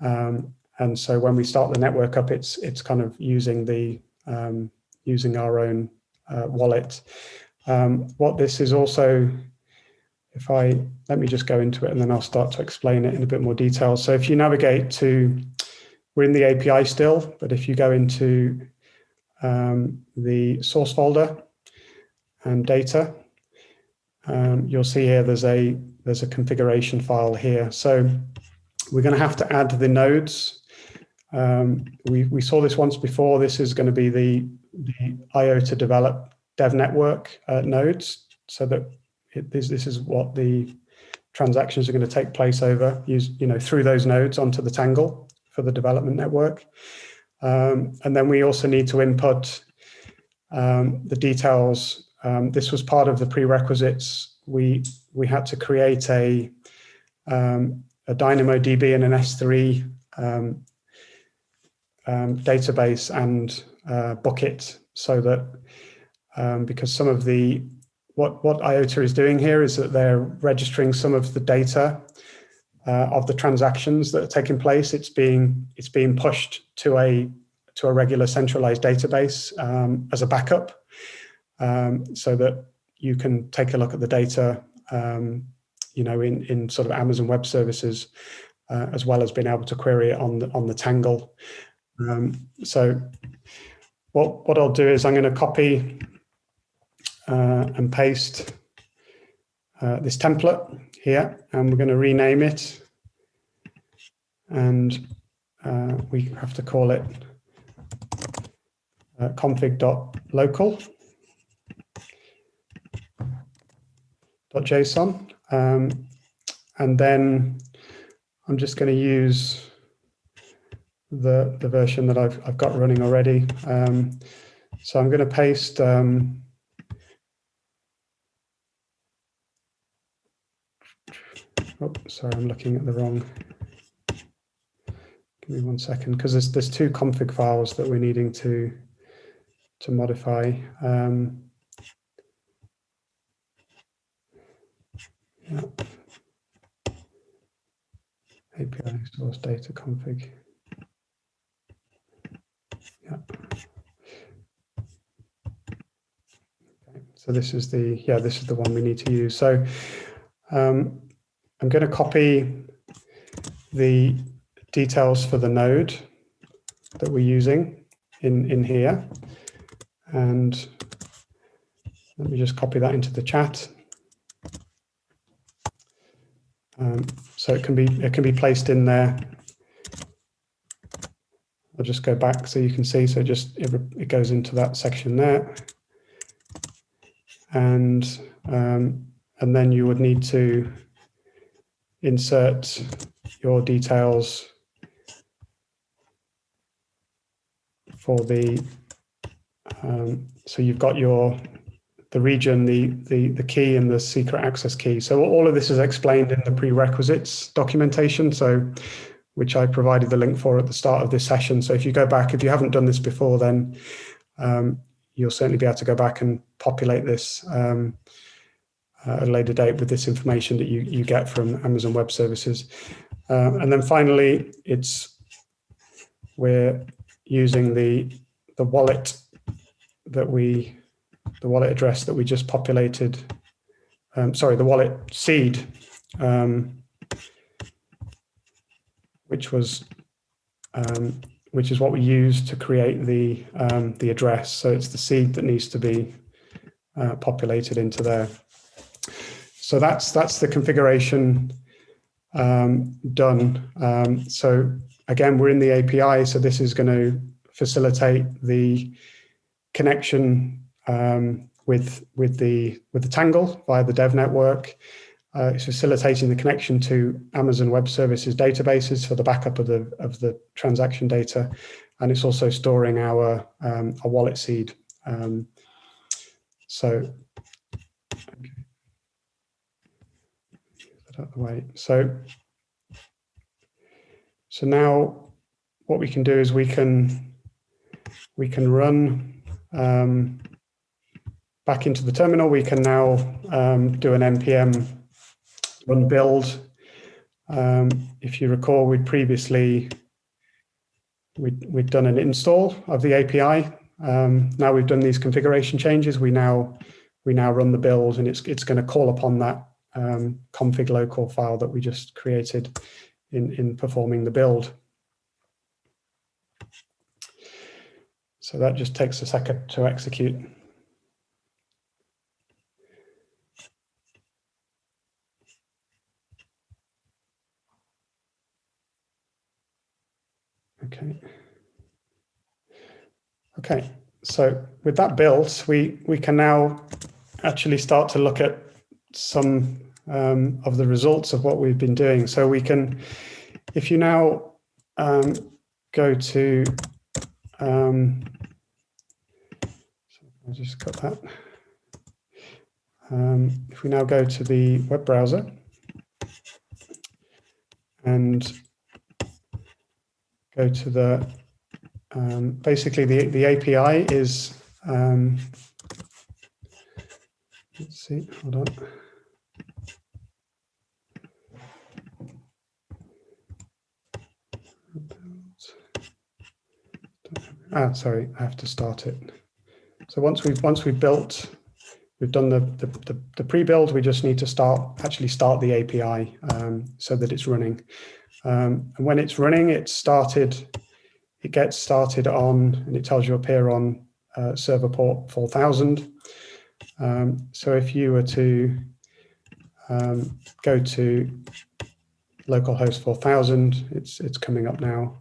And so when we start the network up, it's kind of using using our own wallet. What this is also, let me just go into it and then I'll start to explain it in a bit more detail. So if you navigate we're in the API still, but if you go into the source folder and data, you'll see here there's a configuration file here. So we're going to have to add the nodes. We saw this once before. This is going to be the Iota develop dev network nodes, so that this is what the transactions are going to take place over, through those nodes onto the Tangle for the development network. And then we also need to input the details. This was part of the prerequisites. We had to create a DynamoDB and an S3 database and bucket, so that because some of what Iota is doing here is that they're registering some of the data of the transactions that are taking place. It's being pushed to a regular centralized database as a backup, so that you can take a look at the data, in sort of Amazon Web Services, as well as being able to query it on the Tangle. So what I'll do is I'm going to copy and paste this template here, and we're going to rename it, and we have to call it config.local.json, and then I'm just going to use the version that I've got running already. So I'm going to paste sorry, I'm looking at the wrong. Give me 1 second, because there's two config files that we're needing to modify. Yeah. API source data config. Yeah. Okay. So this is the one we need to use. So I'm going to copy the details for the node that we're using in here, and let me just copy that into the chat. So it can be placed in there. I'll just go back so you can see. So it goes into that section there, and then you would need to insert your details for the. So you've got the region, the key, and the secret access key. So all of this is explained in the prerequisites documentation, so which I provided the link for at the start of this session. So if you go back, if you haven't done this before, then you'll certainly be able to go back and populate this at a later date with this information that you get from Amazon Web Services. And then finally, we're using the wallet the wallet address that we just populated. Sorry, the wallet seed, which is what we used to create the address. So it's the seed that needs to be populated into there. So that's the configuration done. So again, we're in the API, so this is going to facilitate the connection with the Tangle via the dev network. It's facilitating the connection to Amazon Web Services databases for the backup of the transaction data, and it's also storing our wallet seed. So, okay. Get out of the way. So now what we can do is we can run back into the terminal. We can now do an npm run build. If you recall, we'd done an install of the API. Now we've done these configuration changes. We now run the build, and it's going to call upon that config local file that we just created in performing the build. So that just takes a second to execute. Okay. Okay, so with that built, we can now actually start to look at some of the results of what we've been doing. So we can, if you now go to, so I'll just cut that. If we now go to the web browser and go to the, basically the API is, let's see, hold on. Sorry, I have to start it. So once we've built, we've done the pre-build, we just need to actually start the API so that it's running. And when it's running, it gets started on, and it tells you up here on server port 4000. So if you were to go to localhost 4000, it's coming up now.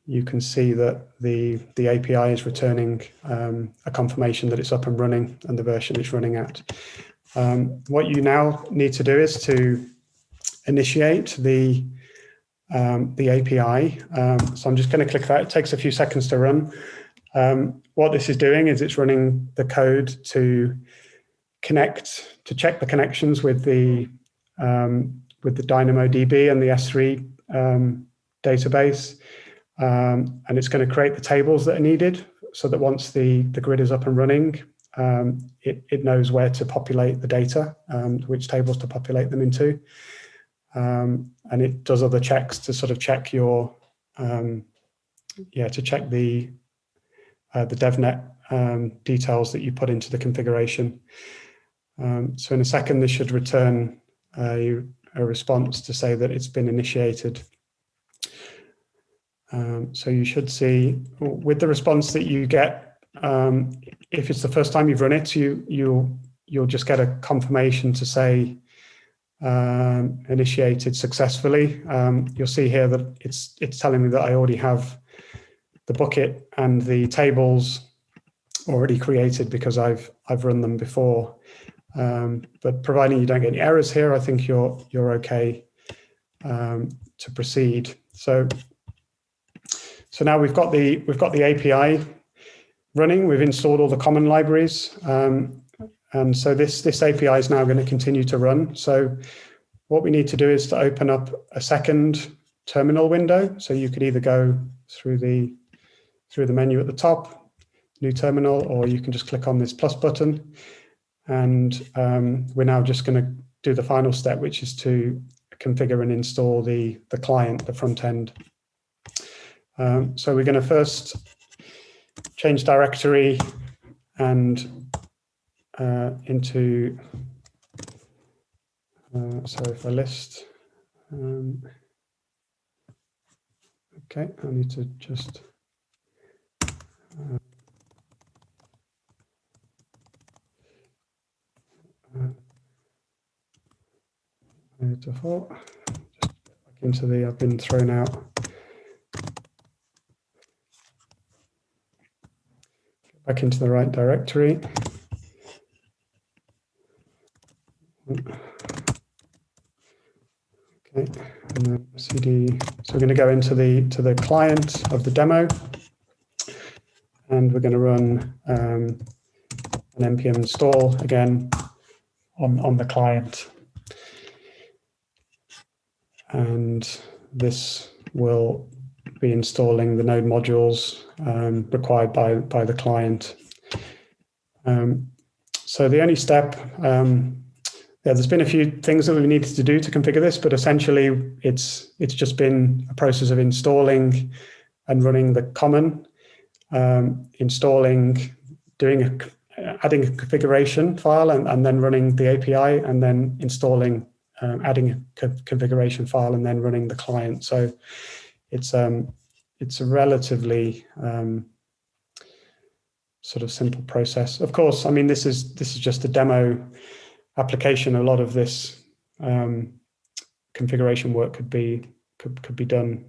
You can see that the API is returning a confirmation that it's up and running and the version it's running at. What you now need to do is to initiate the API. So I'm just going to click that. It takes a few seconds to run. What this is doing is it's running the code to check the connections with the DynamoDB and the S3 database. And it's going to create the tables that are needed so that once the grid is up and running, it knows where to populate the data, which tables to populate them into. And it does other checks to sort of check your, to check the DevNet details that you put into the configuration. So in a second, this should return a response to say that it's been initiated. So you should see with the response that you get, if it's the first time you've run it, you'll just get a confirmation to say initiated successfully. You'll see here that it's telling me that I already have the bucket and the tables already created because I've run them before. But providing you don't get any errors here, I think you're okay to proceed. So now we've got the API running. We've installed all the common libraries, and so this API is now going to continue to run. So what we need to do is to open up a second terminal window. So you could either go through the menu at the top, new terminal, or you can just click on this plus button. And we're now just going to do the final step, which is to configure and install the client, the front end. So we're going to first change directory and into, sorry for list. Okay, I need to just default. Just back into the, I've been thrown out. Back into the right directory. Okay, and then CD. So we're going to go into the client of the demo, and we're going to run an npm install again on the client, and this will be installing the node modules required by the client. So the only step, there's been a few things that we needed to do to configure this, but essentially it's just been a process of installing and running the common, installing, adding a configuration file, and then running the API, and then installing, adding a configuration file, and then running the client. So it's a relatively sort of simple process. Of course, I mean, this is just a demo application. A lot of this configuration work could be could be done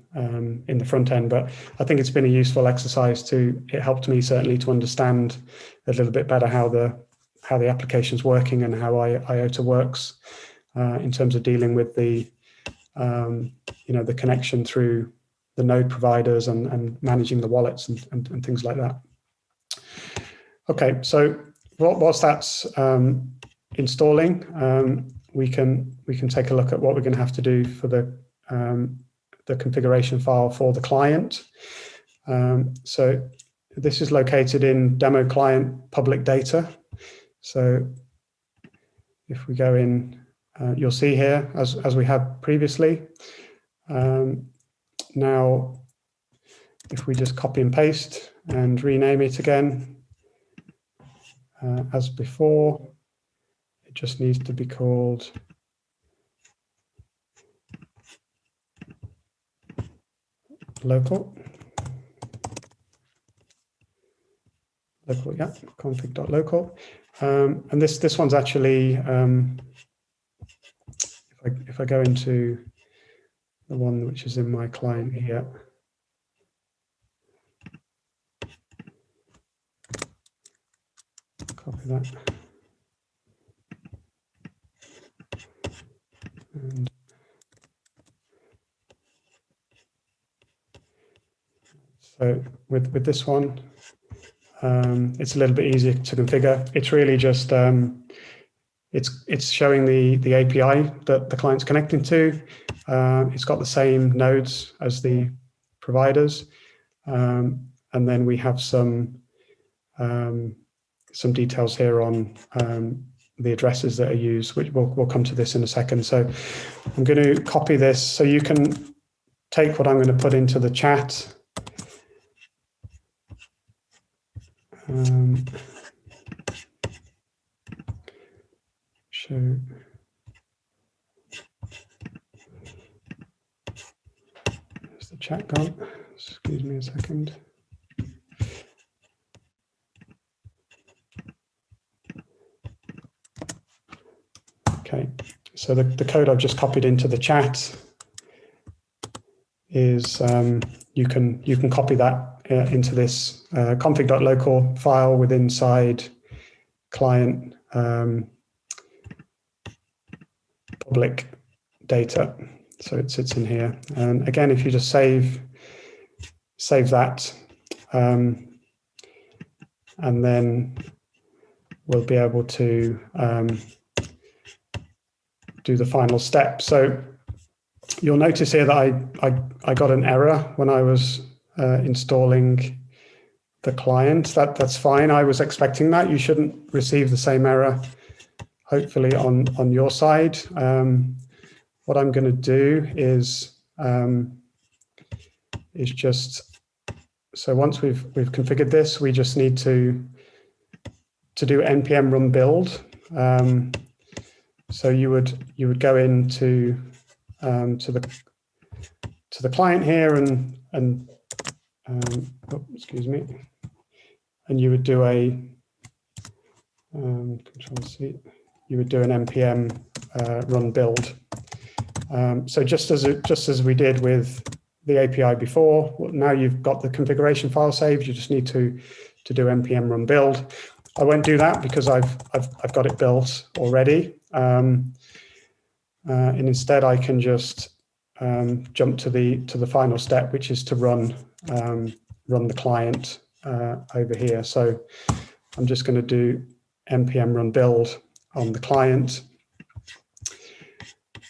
in the front end. But I think it's been a useful exercise it helped me certainly to understand a little bit better how the application's working and how Iota works in terms of dealing with the the connection through the node providers and managing the wallets and things like that. Okay, so whilst that's installing, we can take a look at what we're going to have to do for the configuration file for the client. So this is located in demo client public data. So if we go in, you'll see here, as we had previously. Now, if we just copy and paste and rename it again, as before, it just needs to be called local. Local, yeah, config.local. And this one's actually, if I go into the one which is in my client here, copy that. And so with this one, it's a little bit easier to configure. It's really just it's showing the API that the client's connecting to. It's got the same nodes as the providers, and then we have some details here on the addresses that are used, which we'll come to this in a second. So I'm going to copy this so you can take what I'm going to put into the chat. Show. Where's the chat gone? Excuse me a second. Okay, so the code I've just copied into the chat is you can copy that into this config.local file with inside client public data. So it sits in here. And again, if you just save that, and then we'll be able to do the final step. So you'll notice here that I got an error when I was installing the client. That's fine. I was expecting that. You shouldn't receive the same error, hopefully, on your side. What I'm going to do is just, so once we've configured this, we just need to do npm run build. So you would go into to the client here and excuse me, and you would do a Control C. You would do an npm run build. So just as we did with the API before, now you've got the configuration file saved. You just need to do npm run build. I won't do that because I've got it built already. And instead, I can just jump to the final step, which is to run the client over here. So I'm just going to do npm run build on the client,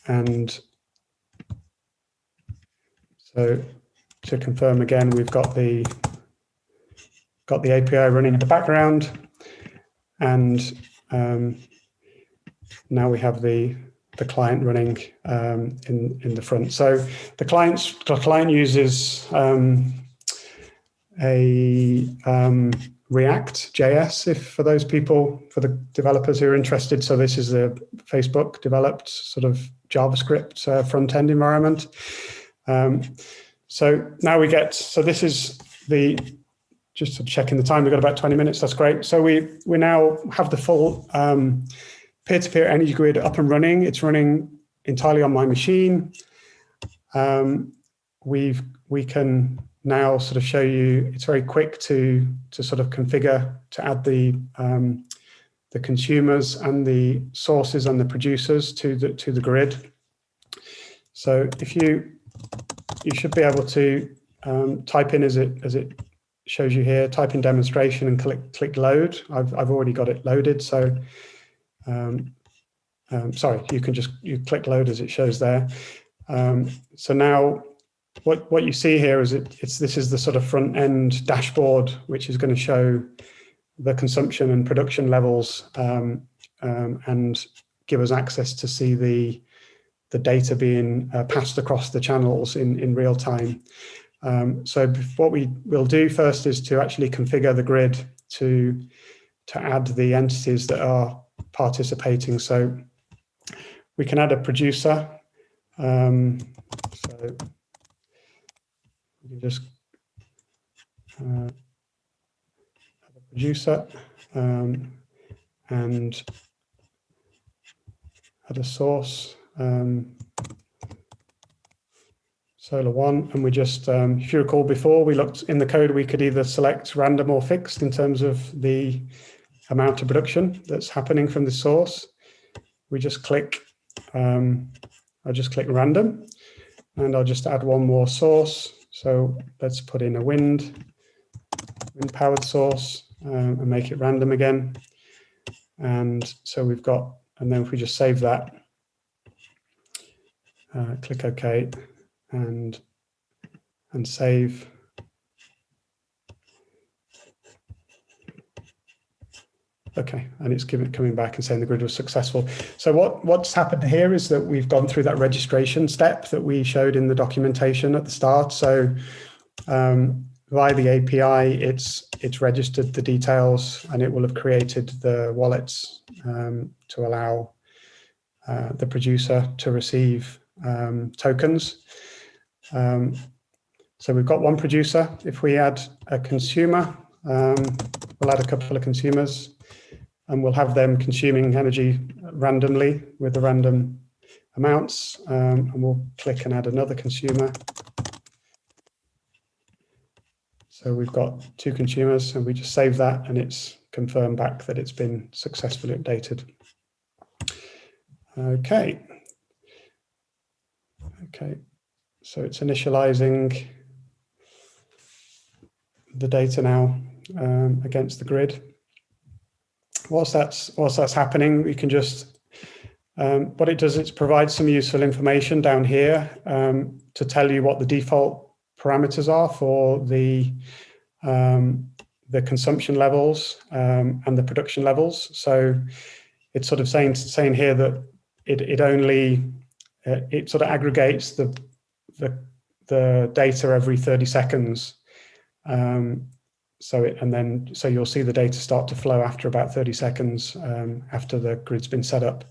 and so to confirm again, we've got the API running in the background, and now we have the client running in the front. So the client uses a React.js, for the developers who are interested. So this is the Facebook developed sort of JavaScript front end environment. So now this is just to checking the time, we've got about 20 minutes, that's great. So we now have the full peer-to-peer energy grid up and running. It's running entirely on my machine. we can now sort of show you, it's very quick to sort of configure, to add the consumers and the sources and the producers to the grid. So if you should be able to type in as it shows you here, type in demonstration and click load. I've already got it loaded, so sorry, you click load as it shows there. So now what you see here is this is the sort of front end dashboard, which is going to show the consumption and production levels and give us access to see the data being passed across the channels in real time. So what we will do first is to actually configure the grid to add the entities that are participating. So we can add a producer. So we can just add a producer and add a source, Solar 1, and we just, if you recall before, we looked in the code, we could either select random or fixed in terms of the amount of production that's happening from the source. We just click, I'll just click random, and I'll just add one more source. So let's put in a wind powered source and make it random again. And so we've got, and then if we just save that, click OK and save. Okay, and it's coming back and saying the grid was successful. So what's happened here is that we've gone through that registration step that we showed in the documentation at the start. So via the API, it's registered the details, and it will have created the wallets to allow the producer to receive tokens. So we've got one producer. If we add a consumer, we'll add a couple of consumers, and we'll have them consuming energy randomly with the random amounts, and we'll click and add another consumer. So we've got two consumers, and we just save that, and it's confirmed back that it's been successfully updated. Okay. Okay, so it's initializing the data now against the grid. Whilst that's happening, we can just, what it does, it provides some useful information down here to tell you what the default parameters are for the consumption levels and the production levels. So it's sort of saying here that it only it sort of aggregates the data every 30 seconds. So you'll see the data start to flow after about 30 seconds after the grid's been set up.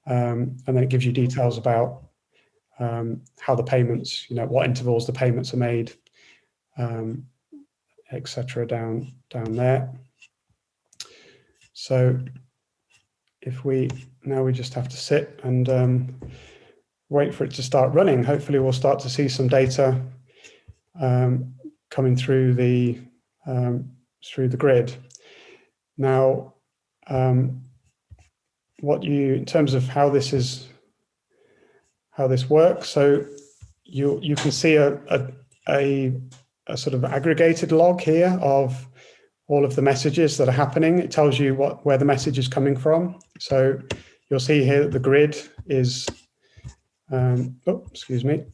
And then it gives you details about how the payments, what intervals the payments are made, etc. down there. So now we just have to sit and wait for it to start running. Hopefully we'll start to see some data coming through the grid. Now, in terms of how this works, so you can see a sort of aggregated log here of all of the messages that are happening. It tells you where the message is coming from. So you'll see here that the grid is, excuse me,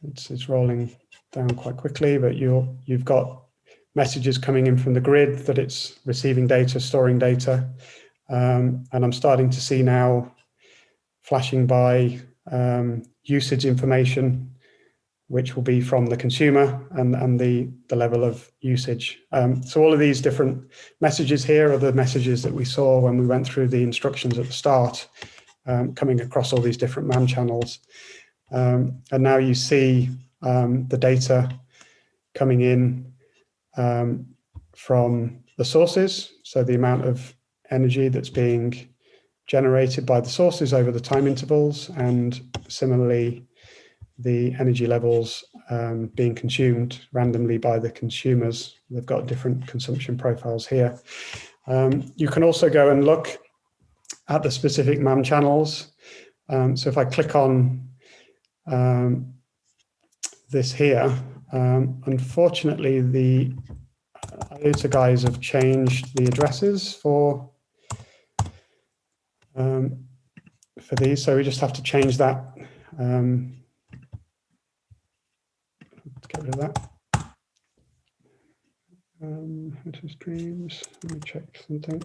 it's rolling down quite quickly, but you've got messages coming in from the grid that it's receiving data, storing data, and I'm starting to see now flashing by usage information, which will be from the consumer and the level of usage. So all of these different messages here are the messages that we saw when we went through the instructions at the start, coming across all these different MAN channels. And now you see the data coming in from the sources, so the amount of energy that's being generated by the sources over the time intervals, and similarly the energy levels being consumed randomly by the consumers. They've got different consumption profiles here. You can also go and look at the specific MAM channels. So if I click on this here, unfortunately, the Iota guys have changed the addresses for these, so we just have to change that. Let's get rid of that. Into streams. Let me check something.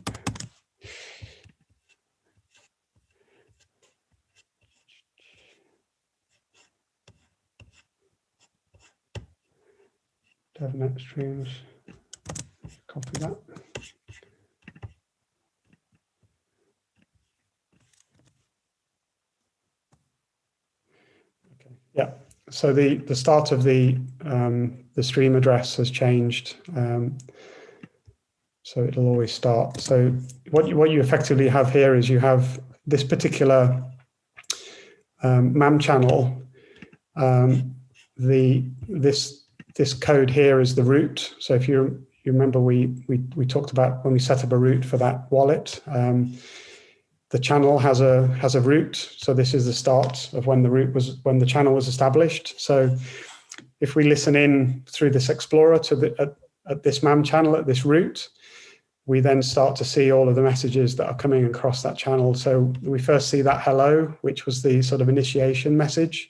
DevNet streams. Copy that. Okay. Yeah. So the start of the stream address has changed. So it'll always start. So what you effectively have here is you have this particular MAM channel. This code here is the root. So if you remember, we talked about when we set up a root for that wallet. The channel has a root, so this is the start of when the channel was established. So if we listen in through this explorer to at this MAM channel at this root, we then start to see all of the messages that are coming across that channel. So we first see that hello, which was the sort of initiation message,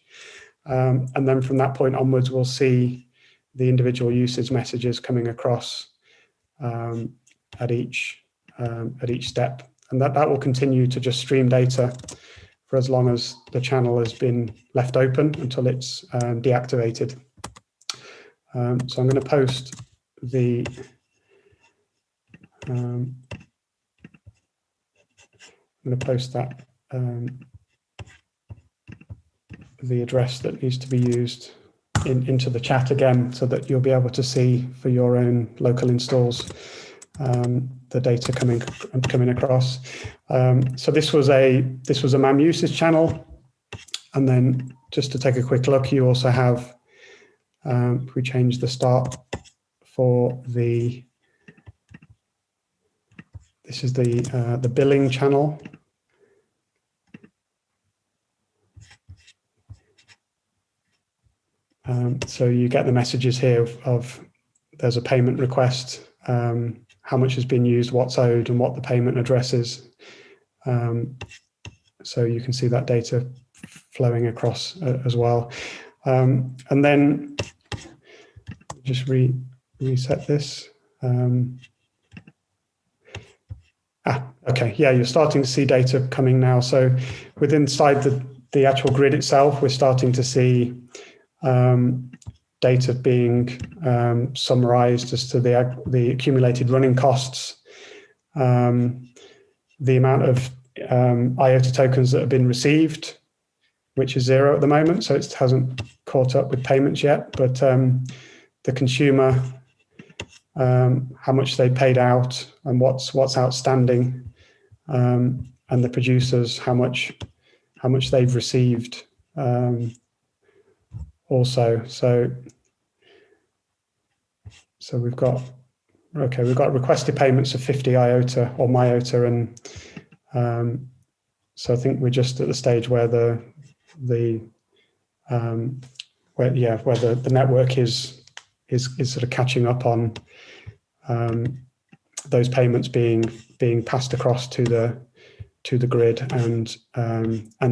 and then from that point onwards, we'll see the individual usage messages coming across at each step. And that will continue to just stream data for as long as the channel has been left open until it's deactivated. So I'm going to post the the address that needs to be used into the chat again, so that you'll be able to see for your own local installs the data coming across. So this was a MAM usage channel, and then just to take a quick look, you also have if we change the start for this is the billing channel. So you get the messages here of there's a payment request, how much has been used, what's owed, and what the payment address is. So you can see that data flowing across as well. And then just reset this. Okay, yeah, you're starting to see data coming now. So inside the actual grid itself, we're starting to see data being summarized as to the accumulated running costs, the amount of Iota tokens that have been received, which is 0 at the moment, so it hasn't caught up with payments yet, but the consumer, how much they paid out and what's outstanding, and the producers, how much they've received also. So we've got requested payments of 50 Iota or MyOTA, and so I think we're just at the stage where the network is sort of catching up on those payments being passed across to the grid and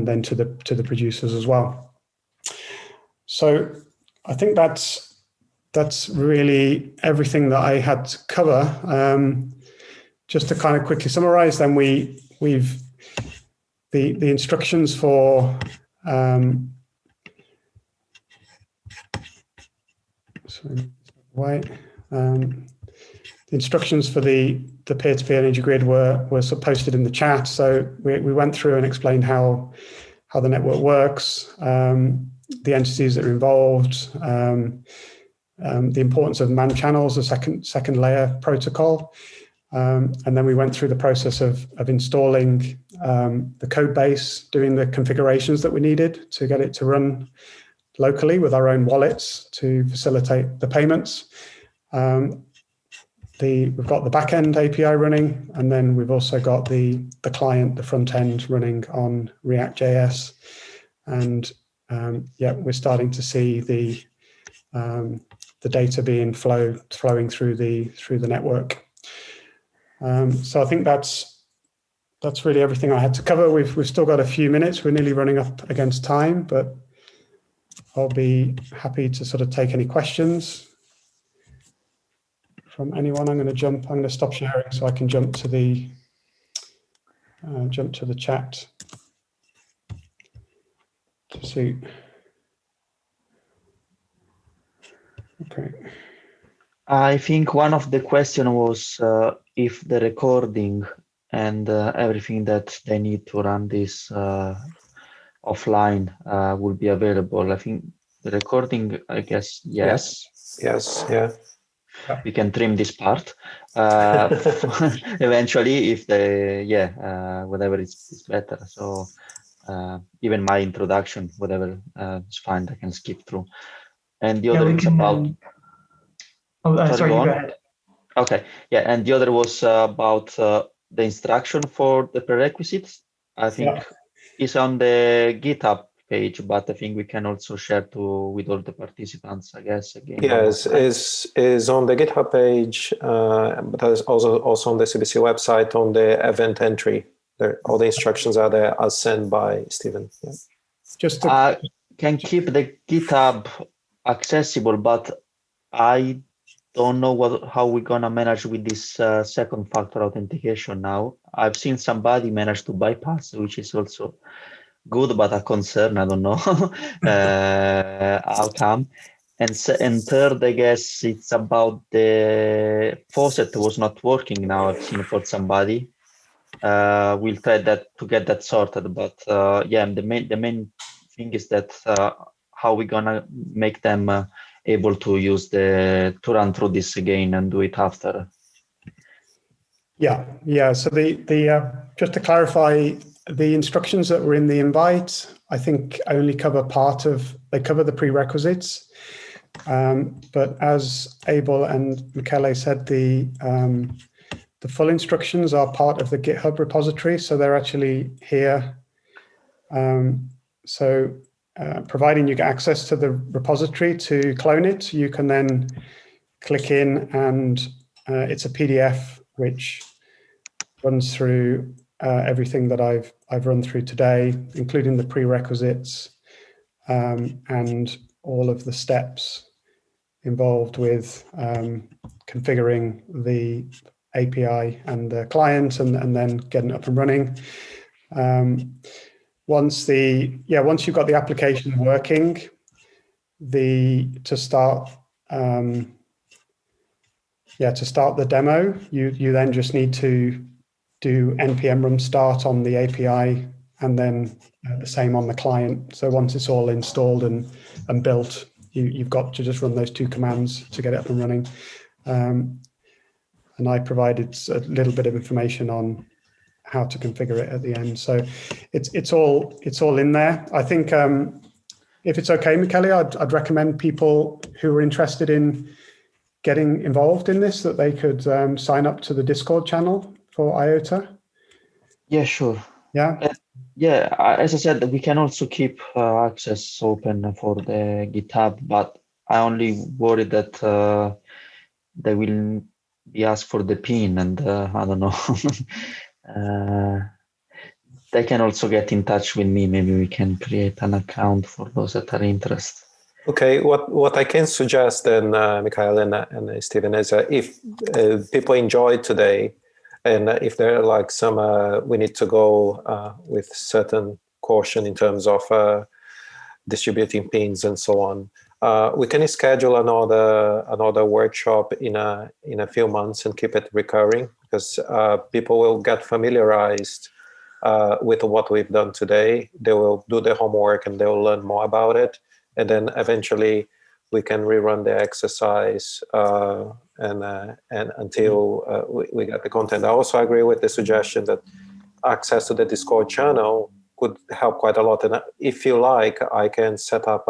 then to the producers as well. So I think that's really everything that I had to cover. Just to kind of quickly summarize, then we've the instructions for the instructions for the peer-to-peer energy grid were posted in the chat. So we went through and explained how the network works, the entities that are involved, the importance of MAN channels, the second layer protocol, and then we went through the process of installing the code base, doing the configurations that we needed to get it to run locally with our own wallets to facilitate the payments. We've got the backend API running, and then we've also got the client, the front end running on React.js. And we're starting to see the data being flowing through the network. So I think that's really everything I had to cover. We've still got a few minutes. We're nearly running up against time, but I'll be happy to sort of take any questions from anyone. I'm going to stop sharing so I can jump to the chat to see. Okay. I think one of the question was if the recording and everything that they need to run this offline will be available. I think the recording, I guess, yes. Yes, yeah. We can trim this part eventually if whatever is better. So even my introduction, whatever is fine, I can skip through. And the other is about. Sorry, go ahead. Okay, yeah, and the other was about the instruction for the prerequisites. I think it's on the GitHub page, but I think we can also share with all the participants, I guess. Again, yes, is on the GitHub page, but there's also on the CBC website on the event entry. All the instructions are there as sent by Stephen. Yeah. Just can keep the GitHub accessible, but I don't know how we're gonna manage with this second factor authentication now. I've seen somebody manage to bypass, which is also good, but a concern. I don't know how come. And third, I guess it's about the faucet was not working now. I've seen for somebody. We'll try to get that sorted. But the main thing is that how we're gonna make them able to to run through this again and do it after. Yeah. So the just to clarify, the instructions that were in the invite, I think only cover they cover the prerequisites. But as Abel and Michele said, the full instructions are part of the GitHub repository, so they're actually here. Providing you get access to the repository to clone it, you can then click in, and it's a PDF which runs through everything that I've run through today, including the prerequisites and all of the steps involved with configuring the API and the client, and then getting it up and running. Once you've got the application working, to start the demo, you then just need to do npm run start on the API, and then the same on the client. So once it's all installed and built, you've got to just run those two commands to get it up and running. And I provided a little bit of information on how to configure it at the end. So it's all in there. I think if it's okay, Michele, I'd recommend people who are interested in getting involved in this, that they could sign up to the Discord channel for Iota. Yeah, sure. Yeah. As I said, we can also keep access open for the GitHub, but I only worry that they will be asked for the PIN, and I don't know. They can also get in touch with me. Maybe we can create an account for those that are interested. Okay, what I can suggest then, Michael and Stephen, is if people enjoyed today, and if there are like some, we need to go with certain caution in terms of distributing pins and so on. We can schedule another workshop in a few months and keep it recurring, because people will get familiarized with what we've done today. They will do their homework and they will learn more about it, and then eventually we can rerun the exercise and until we get the content. I also agree with the suggestion that access to the Discord channel could help quite a lot. And if you like, I can set up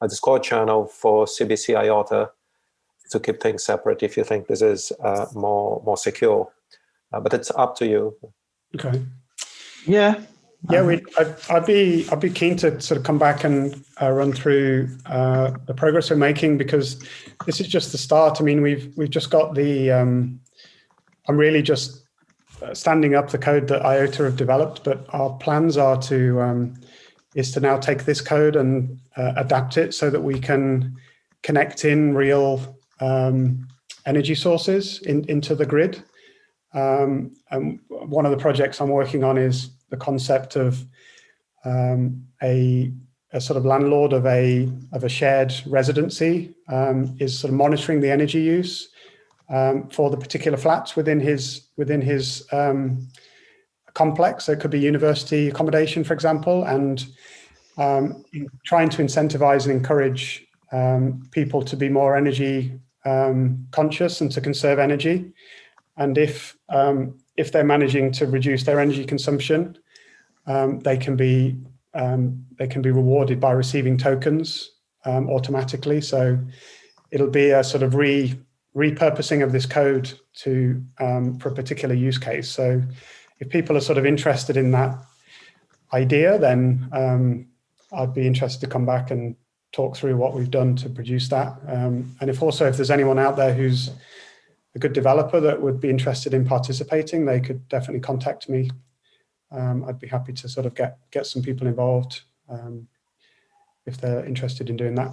Discord channel for CBC Iota to keep things separate if you think this is more secure. But it's up to you. Okay. Yeah. Yeah, I'd be keen to sort of come back and run through the progress we're making, because this is just the start. I mean, we've just got the. I'm really just standing up the code that Iota have developed, but our plans are to is to now take this code and adapt it so that we can connect in real energy sources into the grid. And one of the projects I'm working on is the concept of a sort of landlord of a shared residency is sort of monitoring the energy use for the particular flats within his complex. So it could be university accommodation, for example, and trying to incentivize and encourage people to be more energy conscious and to conserve energy. And if they're managing to reduce their energy consumption, they can be rewarded by receiving tokens automatically. So it'll be a sort of repurposing of this code to for a particular use case. So if people are sort of interested in that idea, then I'd be interested to come back and talk through what we've done to produce that. And if there's anyone out there who's a good developer that would be interested in participating, they could definitely contact me. I'd be happy to sort of get some people involved if they're interested in doing that.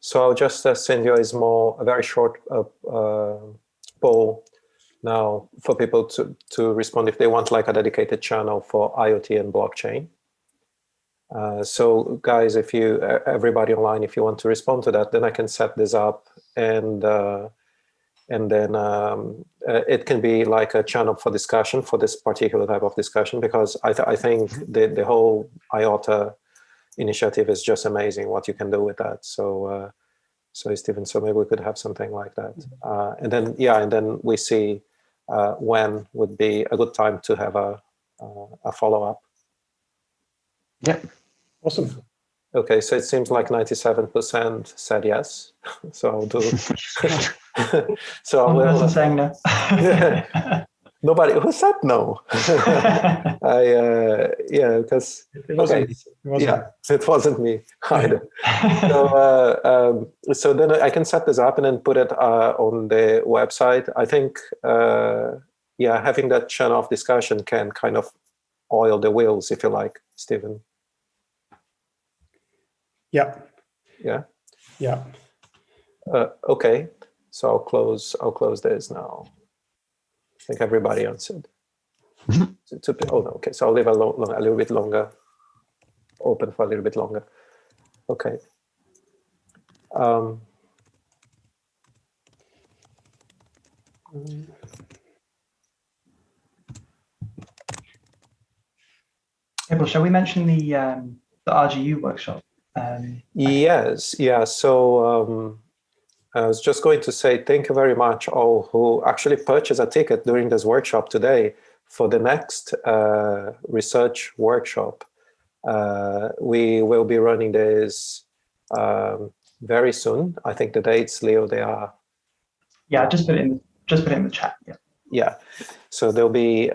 So I'll just send you a very short poll now for people to respond if they want like a dedicated channel for IoT and blockchain. So guys, if everybody online, if you want to respond to that, then I can set this up, and then it can be like a channel for discussion for this particular type of discussion, because I think the whole Iota initiative is just amazing what you can do with that. So Stephen, so maybe we could have something like that, and then we see when would be a good time to have a follow-up. Yeah. Awesome. Okay, so it seems like 97% said yes. So I'll do. So I will. Saying no. Nobody who said no. Because it wasn't me either. So then I can set this up and then put it on the website. I think having that channel of discussion can kind of oil the wheels, if you like, Stephen. Yeah. Okay, so I'll close this now. I think everybody answered. Okay, so I'll leave a little bit longer, open for a little bit longer. Okay. Well, shall we mention the RGU workshop? Yes, yeah. So I was just going to say thank you very much all who actually purchased a ticket during this workshop today for the next research workshop. We will be running this very soon. I think the dates, Leo, they are. Yeah, just put it in the chat. Yeah. So they'll be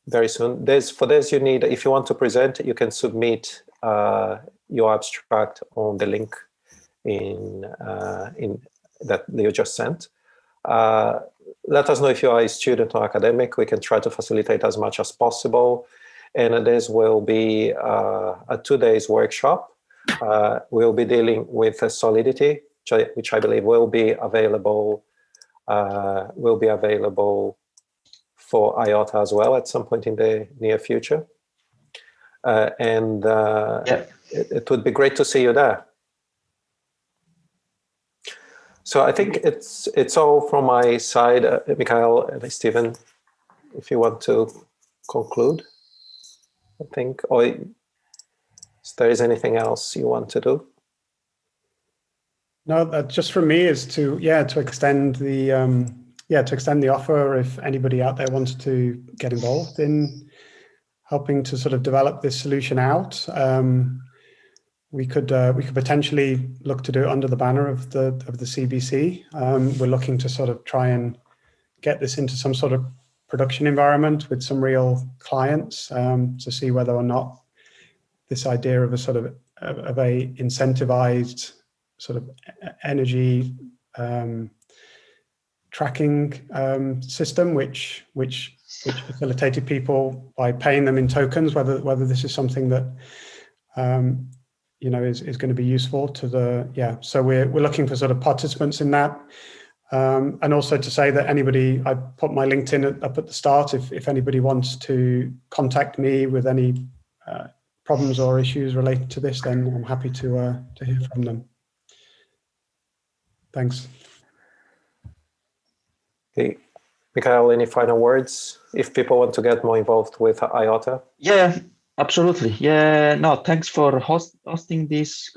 very soon. For this, you need, if you want to present, you can submit your abstract on the link in that you just sent. Let us know if you are a student or academic. We can try to facilitate as much as possible. And this will be a 2 days workshop. We'll be dealing with Solidity, which I believe will be available for Iota as well at some point in the near future. It would be great to see you there. So I think it's all from my side, Mikhail and Stephen, if you want to conclude, I think, or if there is anything else you want to do. No, that just for me is to extend the offer if anybody out there wants to get involved in helping to sort of develop this solution out. We could potentially look to do it under the banner of the CBC. We're looking to sort of try and get this into some sort of production environment with some real clients to see whether or not this idea of a sort of a incentivized sort of energy tracking system, which facilitated people by paying them in tokens, whether this is something that is going to be useful to the So we're looking for sort of participants in that. And also to say that anybody, I put my LinkedIn up at the start. If anybody wants to contact me with any problems or issues related to this, then I'm happy to hear from them. Thanks. Okay, Mikhail, any final words? If people want to get more involved with Iota? Yeah, absolutely. Yeah, no, thanks for hosting this.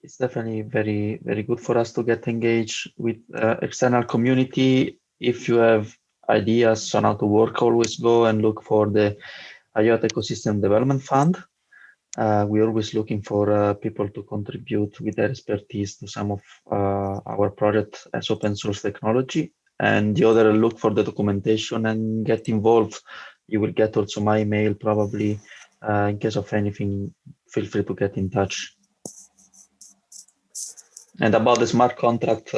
It's definitely very, very good for us to get engaged with external community. If you have ideas on how to work, always go and look for the Iota Ecosystem Development Fund. We're always looking for people to contribute with their expertise to some of our project as open source technology. And the other, look for the documentation and get involved. You will get also my email probably. In case of anything, feel free to get in touch. And about the smart contract,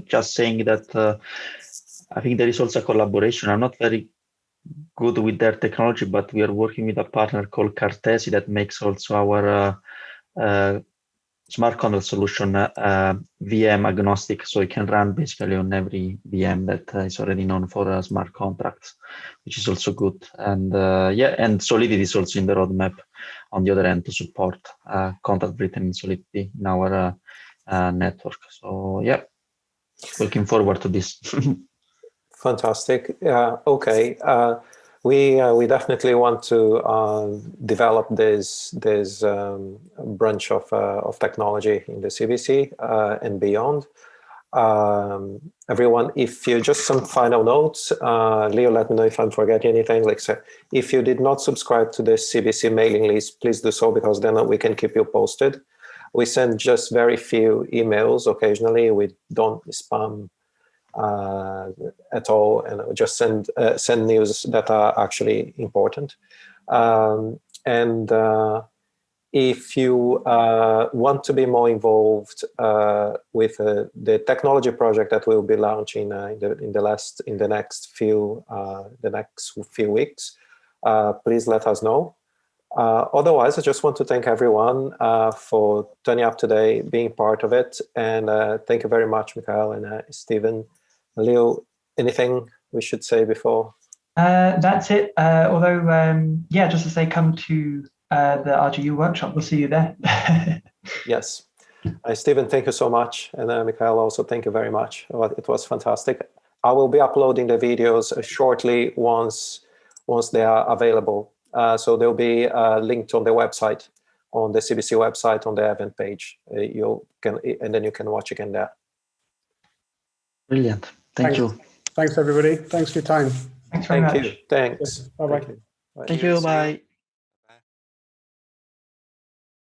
just saying that I think there is also a collaboration. I'm not very good with their technology, but we are working with a partner called Cartesi that makes also our smart contract solution VM agnostic, so it can run basically on every VM that is already known for smart contracts, which is also good. And and Solidity is also in the roadmap on the other end to support contract written in Solidity in our network. So yeah, looking forward to this. Fantastic. Okay. We definitely want to develop this branch of technology in the CBC and beyond. Everyone, if you just some final notes, Leo, let me know if I'm forgetting anything. Like, so if you did not subscribe to the CBC mailing list, please do so, because then we can keep you posted. We send just very few emails occasionally. We don't spam at all, and just send news that are actually important. If you want to be more involved with the technology project that we'll be launching in the next few weeks, please let us know. Otherwise, I just want to thank everyone for turning up today, being part of it, and thank you very much, Mikhail and Stephen. Leo, anything we should say before? That's it. Although, just to say, come to the RGU workshop. We'll see you there. Yes. Stephen, thank you so much. And Mikhail, also thank you very much. It was fantastic. I will be uploading the videos shortly once they are available. So they'll be linked on the website, on the CBC website, on the event page. And then you can watch again there. Brilliant. Thank you. Thanks, everybody. Thanks for your time. Thanks very much. Thank you. Thanks. Bye-bye. Thank you. Bye. Thank you. Bye.